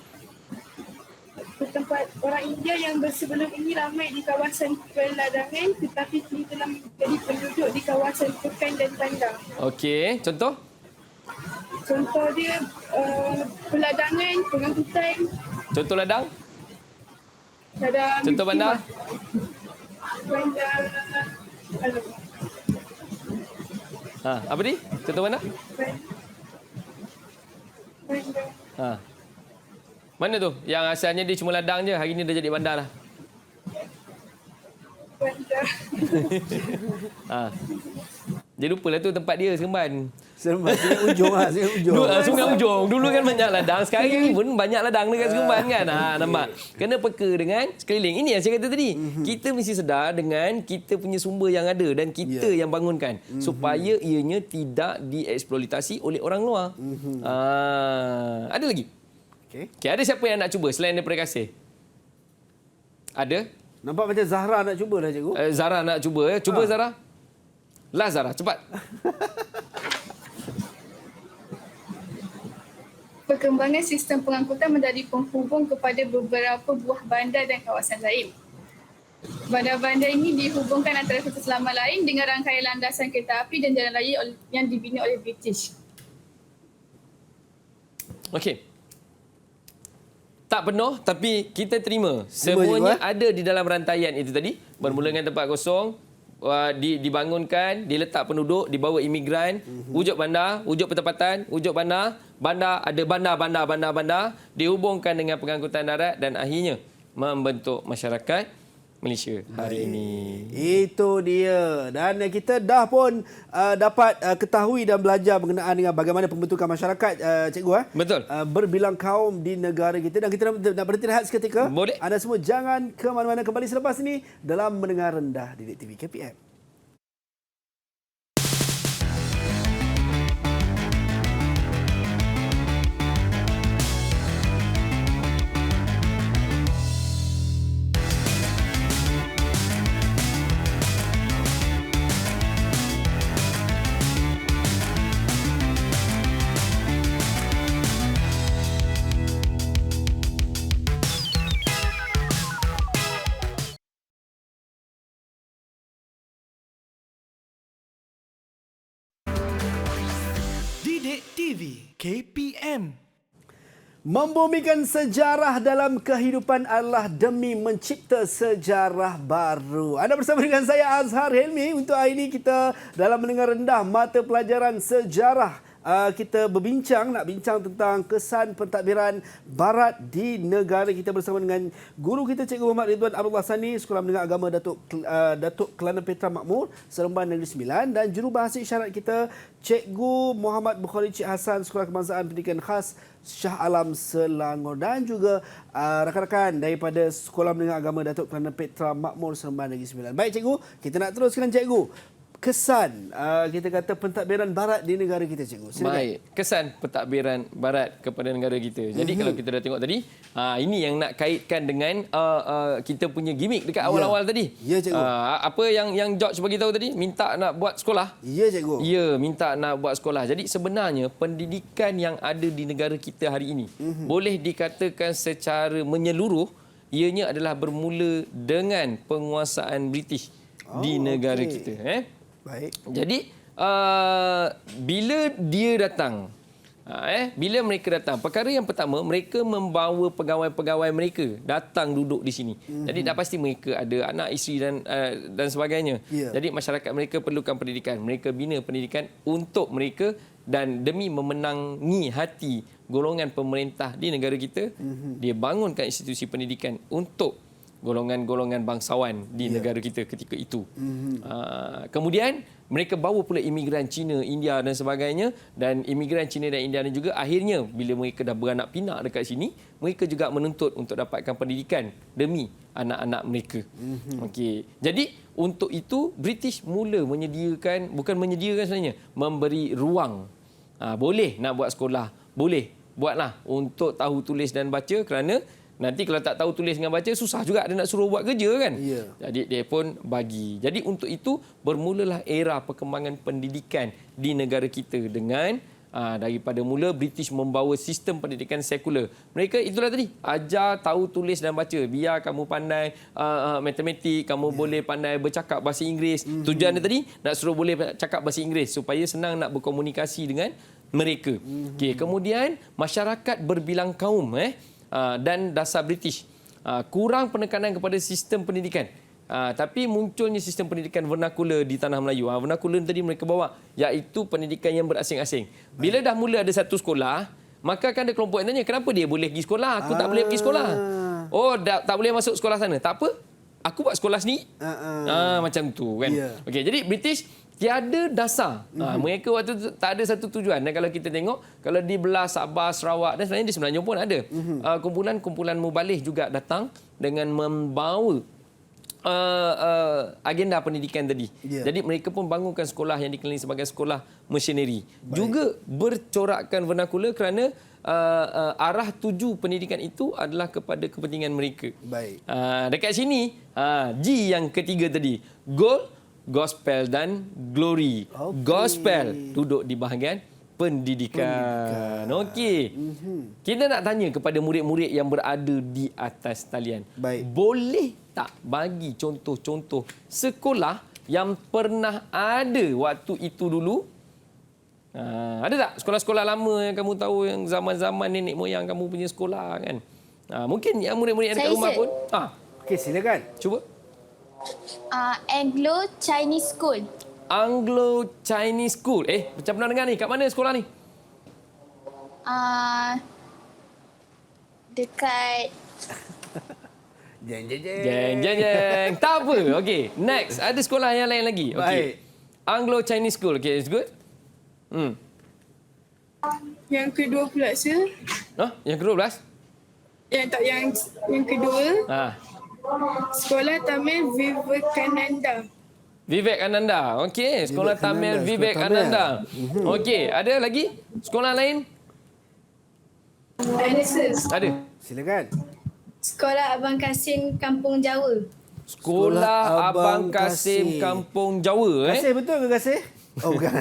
Tempat orang India yang bersebelum ini ramai di kawasan peladangan tetapi kini telah menjadi penduduk di kawasan pekan dan bandar. Okey, contoh? Contoh dia peladangan, pengangkutan, Contoh ladang? ladang Contoh bandar? bandar, Apa ni? Contoh bandar? bandar. Mana tu? Yang asalnya dia cuma ladang je, hari ni dah jadi bandar dah. Dia lupalah tu tempat dia Seremban. Seremban, Sungai Ujong lah, Sungai Ujong. Sungai Ujong. Dulu kan banyak ladang. Sekarang ni pun banyak ladang dekat Seremban kan. Nampak? Kena peka dengan sekeliling. Ini yang saya kata tadi. Kita mesti sedar dengan kita punya sumber yang ada dan kita yang bangunkan. Supaya ianya tidak dieksploitasi oleh orang luar. Ada lagi? Okay, ada siapa yang nak cuba selain daripada Kasih? Ada? Nampak macam Zahra nak cuba dah cikgu. Zara nak cuba. Cuba Zara. Last Zara, cepat. Perkembangan sistem pengangkutan menjadi penghubung kepada beberapa buah bandar dan kawasan lain. Bandar-bandar ini dihubungkan antara satu sama lain dengan rangkaian landasan kereta api dan jalan raya yang dibina oleh British. Okey. Tak penuh tapi kita terima. Semuanya ada di dalam rantaian itu tadi. Bermula dengan tempat kosong, dibangunkan, diletak penduduk, dibawa imigran, wujud bandar, wujud pertempatan, wujud bandar, ada bandar, dihubungkan dengan pengangkutan darat dan akhirnya membentuk masyarakat Malaysia hari ini. Itu dia. Dan kita dah pun dapat ketahui dan belajar berkenaan dengan bagaimana pembentukan masyarakat, cikgu. Betul. Berbilang kaum di negara kita. Dan kita nak berhenti rehat seketika. Boleh. Anda semua jangan ke mana-mana, kembali selepas ini dalam Mendengar Rendah Didik TV KPM. Didik TV KPM. Membumikan sejarah dalam kehidupan adalah demi mencipta sejarah baru. Anda bersama dengan saya Azhar Hilmi. Untuk hari ini kita dalam Mendengar Rendah mata pelajaran sejarah. Kita nak bincang tentang kesan pentadbiran Barat di negara kita bersama dengan guru kita Cikgu Muhammad Ridwan Abdullah Sani, Sekolah Menengah Agama Datuk Kelana Petra Makmur, Seremban Negeri Sembilan, dan jurubahasa isyarat kita Cikgu Muhammad Bukhari Cik Hassan, Sekolah Kebangsaan Pendidikan Khas Shah Alam Selangor, dan juga rakan-rakan daripada Sekolah Menengah Agama Datuk Kelana Petra Makmur, Seremban Negeri Sembilan. Baik cikgu, kita nak teruskan cikgu. kesan kita kata pentadbiran barat di negara kita, cikgu. Silakan. Baik, kesan pentadbiran barat kepada negara kita. Jadi kalau kita dah tengok tadi, ini yang nak kaitkan dengan kita punya gimmick dekat awal-awal tadi. Ya, cikgu. Apa yang George bagi tahu tadi, minta nak buat sekolah. Ya, cikgu. Ya, minta nak buat sekolah. Jadi sebenarnya pendidikan yang ada di negara kita hari ini boleh dikatakan secara menyeluruh ianya adalah bermula dengan penguasaan British di negara kita. Baik. Jadi bila dia datang, bila mereka datang, perkara yang pertama mereka membawa pegawai-pegawai mereka datang duduk di sini. Jadi dah pasti mereka ada anak isteri dan sebagainya. Yeah. Jadi masyarakat mereka perlukan pendidikan. Mereka bina pendidikan untuk mereka dan demi memenangi hati golongan pemerintah di negara kita, dia bangunkan institusi pendidikan untuk golongan-golongan bangsawan di negara kita ketika itu. Kemudian mereka bawa pula imigran Cina, India dan sebagainya, dan imigran Cina dan India ni juga akhirnya bila mereka dah beranak pinak dekat sini, mereka juga menuntut untuk dapatkan pendidikan demi anak-anak mereka. Okey. Jadi untuk itu British mula menyediakan, bukan menyediakan sebenarnya, memberi ruang. Boleh nak buat sekolah, boleh buatlah untuk tahu tulis dan baca, kerana nanti kalau tak tahu tulis dengan baca, susah juga dia nak suruh buat kerja kan. Ya. Jadi dia pun bagi. Jadi untuk itu bermulalah era perkembangan pendidikan di negara kita dengan daripada mula British membawa sistem pendidikan sekular. Mereka itulah tadi, ajar tahu tulis dan baca. Biar kamu pandai matematik, kamu boleh pandai bercakap bahasa Inggeris. Tujuan dia tadi nak suruh boleh cakap bahasa Inggeris supaya senang nak berkomunikasi dengan mereka. Okey, kemudian masyarakat berbilang kaum dan dasar British. Kurang penekanan kepada sistem pendidikan. Tapi munculnya sistem pendidikan vernakular di tanah Melayu. Vernakular tadi mereka bawa, iaitu pendidikan yang berasing-asing. Bila dah mula ada satu sekolah, maka akan ada kelompok yang tanya, kenapa dia boleh pergi sekolah? Aku tak boleh pergi sekolah. Oh, tak boleh masuk sekolah sana. Tak apa, aku buat sekolah sendiri. Macam tu kan. Yeah. Okey, jadi British tiada dasar. Mereka waktu tu tak ada satu tujuan. Dan kalau kita tengok, kalau di belah Sabah, Sarawak dan sebenarnya di Semenanjung pun ada. Kumpulan-kumpulan mubalih juga datang dengan membawa agenda pendidikan tadi. Yeah. Jadi mereka pun bangunkan sekolah yang dikenali sebagai sekolah misioneri. Juga bercorakkan vernakular kerana arah tuju pendidikan itu adalah kepada kepentingan mereka. Baik. Dekat sini, G yang ketiga tadi. Goal, Gospel dan Glory. Okay. Gospel duduk di bahagian pendidikan. Okey. Kita nak tanya kepada murid-murid yang berada di atas talian. Baik. Boleh tak bagi contoh-contoh sekolah yang pernah ada waktu itu dulu? Ada tak sekolah-sekolah lama yang kamu tahu, yang zaman-zaman nenek moyang kamu punya sekolah kan? Mungkin yang murid-murid yang dekat rumah pun. Okey, silakan. Cuba. Anglo Chinese School. Anglo Chinese School. Macam pernah dengar ni. Kat mana sekolah ni? Dekat Jeng. Tak apa. Okey, next. Ada sekolah yang lain lagi. Okey. Baik. Anglo Chinese School. Okey, it's good. Yang kedua pula sir. Yang ke-12? Yang kedua, Sekolah Tamil Vivekananda. Vivekananda. Okey, Sekolah Tamil Vivekananda. Okey, ada lagi sekolah lain? Ada sir. Ada. Silakan. Sekolah Abang Kasim Kampung Jawa. Sekolah Abang Kasim Kampung Jawa. Kasih betul ke kasih? Oh, bukan.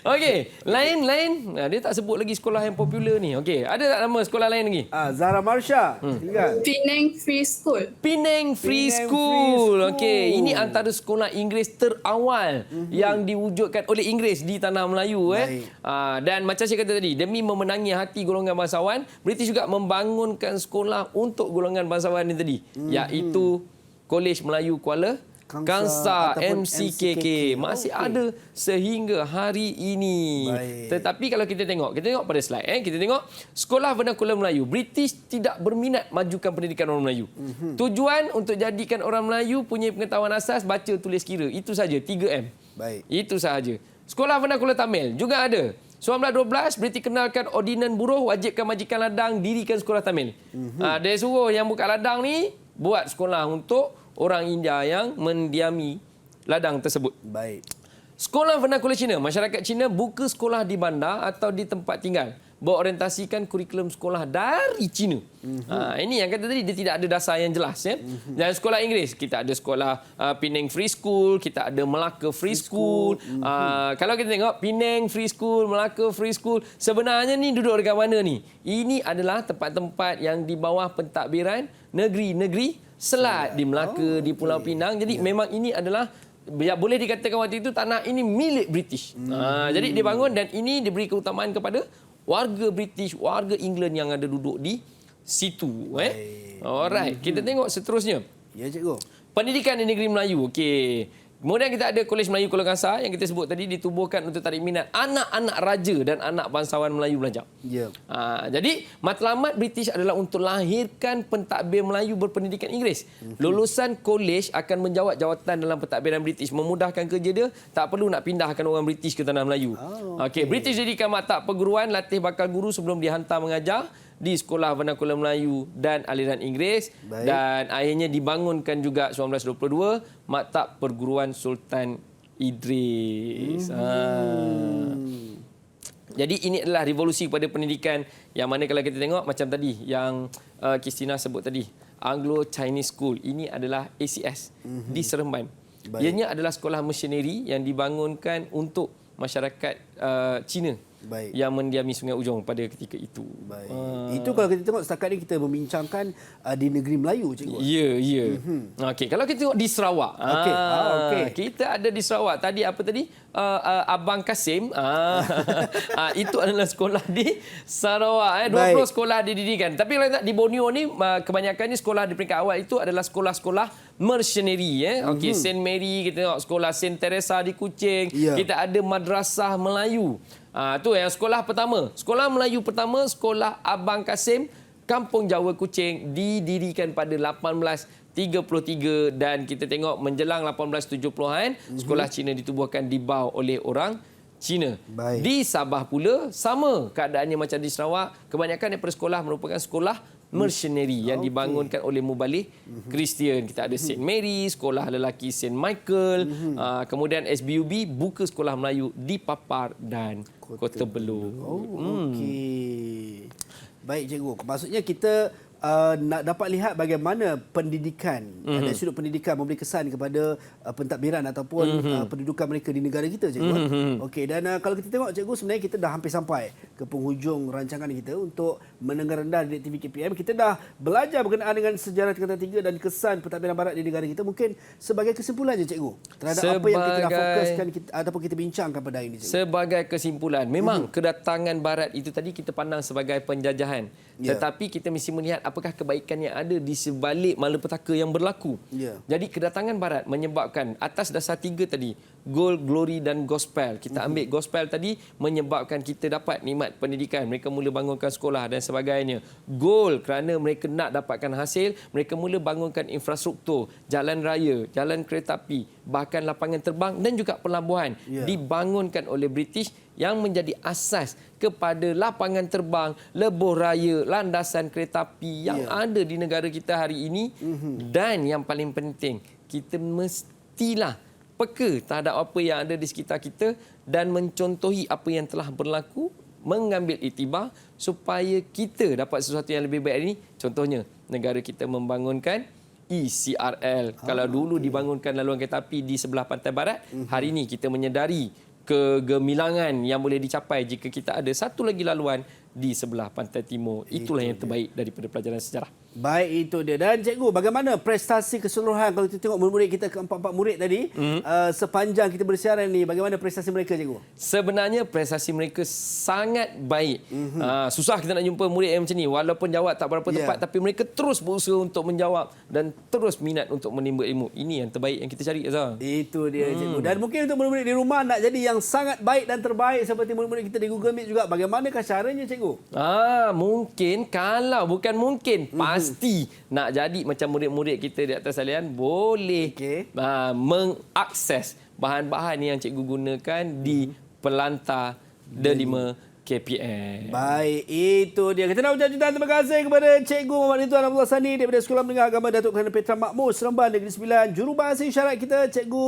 Okey, lain. Dia tak sebut lagi sekolah yang popular ni. Okey, ada tak nama sekolah lain lagi? Zara Marsha. Silakan. Penang Free School. Penang Free School. Okey, ini antara sekolah Inggeris terawal yang diwujudkan oleh Inggeris di tanah Melayu. Dan macam saya kata tadi, demi memenangi hati golongan bangsawan, British juga membangunkan sekolah untuk golongan bangsawan ini tadi, iaitu Kolej Melayu Kuala Kangsar, MCKK. Masih ada sehingga hari ini. Baik. Tetapi kalau kita tengok pada slide, kita tengok sekolah vernakular Melayu. British tidak berminat majukan pendidikan orang Melayu. Tujuan untuk jadikan orang Melayu punya pengetahuan asas baca, tulis, kira. Itu saja, 3M. Baik. Itu sahaja. Sekolah vernakular Tamil juga ada. 1912, British kenalkan ordinan buruh, wajibkan majikan ladang dirikan sekolah Tamil. Dia suruh yang buka ladang ni buat sekolah untuk orang India yang mendiami ladang tersebut. Baik. Sekolah Vernakular Cina, masyarakat Cina buka sekolah di bandar atau di tempat tinggal. Berorientasikan kurikulum sekolah dari Cina. Ini yang kata tadi, dia tidak ada dasar yang jelas. Ya? Dan sekolah Inggeris, kita ada sekolah Penang Free School, kita ada Melaka Free School. Kalau kita tengok Penang Free School, Melaka Free School, sebenarnya ni duduk dekat mana ni? Ini adalah tempat-tempat yang di bawah pentadbiran negeri-negeri Selat di Melaka, di Pulau Pinang. Jadi memang ini adalah boleh dikatakan waktu itu tanah ini milik British. Jadi dibangun dan ini diberi keutamaan kepada warga British, warga England yang ada duduk di situ. Alright, kita tengok seterusnya. Ya, cikgu. Pendidikan di negeri Melayu. Okey. Kemudian kita ada Kolej Melayu Kuala Kangsar yang kita sebut tadi ditubuhkan untuk tarik minat anak-anak raja dan anak bangsawan Melayu belajar. Ya. Jadi matlamat British adalah untuk lahirkan pentadbir Melayu berpendidikan Inggeris. Lulusan kolej akan menjawat jawatan dalam pentadbiran British, memudahkan kerja dia, tak perlu nak pindahkan orang British ke tanah Melayu. Okey, British dirikan maktab perguruan, latih bakal guru sebelum dihantar mengajar di Sekolah Vernakular Melayu dan aliran Inggeris. Baik. Dan akhirnya dibangunkan juga 1922 Maktab Perguruan Sultan Idris. Jadi ini adalah revolusi kepada pendidikan yang mana kalau kita tengok macam tadi yang Kristina sebut tadi, Anglo-Chinese School, ini adalah ACS di Seremban. Baik. Ianya adalah sekolah misioneri yang dibangunkan untuk masyarakat Cina. Baik. Yang mendiami Sungai Ujong pada ketika itu. Baik. Itu kalau kita tengok setakat ni kita membincangkan di negeri Melayu, cikgu. Ya, ya. Okey, kalau kita tengok di Sarawak. Okey. Okey. Kita ada di Sarawak. Tadi apa tadi? Abang Kasim. Itu adalah sekolah di Sarawak. 20 Baik. sekolah didirikan. Tapi kalau tak di Borneo ni kebanyakan ni sekolah di peringkat awal itu adalah sekolah-sekolah mercenary. Okey, Saint Mary, kita tengok sekolah Saint Teresa di Kuching. Ya. Kita ada Madrasah Melayu. Tu yang sekolah pertama. Sekolah Melayu pertama, Sekolah Abang Kasim, Kampung Jawa Kuching, didirikan pada 1833 dan kita tengok menjelang 1870-an, sekolah Cina ditubuhkan di bawah oleh orang Cina. Baik. Di Sabah pula sama keadaannya macam di Sarawak. Kebanyakan daripada sekolah merupakan sekolah mercenary yang dibangunkan oleh mubalik Kristian. Kita ada St. Mary, sekolah lelaki St. Michael, kemudian SBUB buka sekolah Melayu di Papar dan Kota Belud. Okey. Baik, cikgu. Maksudnya kita nak dapat lihat bagaimana pendidikan dari sudut pendidikan memberi kesan kepada pentadbiran ataupun pendudukan mereka di negara kita, cikgu. Okey, dan kalau kita tengok, cikgu, sebenarnya kita dah hampir sampai ke penghujung rancangan kita untuk mendengar rendah Didik TV KPM. Kita dah belajar berkenaan dengan sejarah Tingkatan 3 dan kesan pentadbiran barat di negara kita. Mungkin sebagai kesimpulannya, cikgu, terhadap apa yang kita nak fokuskan ataupun kita bincangkan pada hari ini, cikgu. Sebagai kesimpulan, memang kedatangan barat itu tadi kita pandang sebagai penjajahan. Ya. Tetapi kita mesti melihat apakah kebaikan yang ada di sebalik malapetaka yang berlaku. Ya. Jadi kedatangan barat menyebabkan atas dasar 3 tadi, gold, glory dan gospel. Kita ambil gospel tadi menyebabkan kita dapat nikmat pendidikan. Mereka mula bangunkan sekolah dan sebagainya. Gold kerana mereka nak dapatkan hasil, mereka mula bangunkan infrastruktur, jalan raya, jalan kereta api, bahkan lapangan terbang dan juga pelabuhan dibangunkan oleh British yang menjadi asas kepada lapangan terbang, lebuh raya, landasan kereta api yang ada di negara kita hari ini. Dan yang paling penting, kita mestilah peka terhadap apa yang ada di sekitar kita dan mencontohi apa yang telah berlaku, mengambil iktibar supaya kita dapat sesuatu yang lebih baik ini. Contohnya, negara kita membangunkan ECRL. Kalau dulu dibangunkan laluan kereta api di sebelah pantai barat, hari ini kita menyedari kegemilangan yang boleh dicapai jika kita ada satu lagi laluan di sebelah pantai timur. Itulah yang terbaik daripada pelajaran sejarah. Baik, itu dia. Dan cikgu, bagaimana prestasi keseluruhan kalau kita tengok murid-murid kita, ke-4 murid tadi, sepanjang kita bersiaran ni, bagaimana prestasi mereka, cikgu? Sebenarnya prestasi mereka sangat baik. Susah kita nak jumpa murid yang macam ni. Walaupun jawab tak berapa tepat, tapi mereka terus berusaha untuk menjawab dan terus minat untuk menimba ilmu. Ini yang terbaik yang kita cari, Azhar. Itu dia, cikgu. Dan mungkin untuk murid-murid di rumah nak jadi yang sangat baik dan terbaik seperti murid-murid kita di Google Meet juga, bagaimanakah caranya, cikgu? Mungkin, kalau bukan mungkin, pasti nak jadi macam murid-murid kita di atas salian, boleh mengakses bahan-bahan yang cikgu gunakan di Pelantar Delima KPM. Baik, itu dia. Kita nak ucap jutaan terima kasih kepada Cikgu Muhammad Ridwan Abdullah Sani daripada Sekolah Menengah Agama Datuk Kelana Petra Makmur Seremban Negeri Sembilan. Jurubahasa isyarat kita Cikgu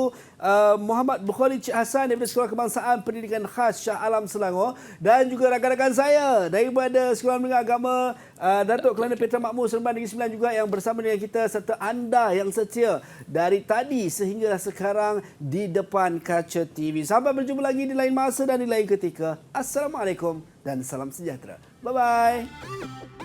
Muhammad Bukhari Cik Hassan daripada Sekolah Kebangsaan Pendidikan Khas Shah Alam Selangor. Dan juga rakan-rakan saya daripada Sekolah Menengah Agama Datuk Kelana Petra Makmur Seremban Negeri Sembilan juga yang bersama dengan kita, serta anda yang setia dari tadi sehinggalah sekarang di depan kaca TV. Sampai berjumpa lagi di lain masa dan di lain ketika. Assalamualaikum dan salam sejahtera. Bye-bye.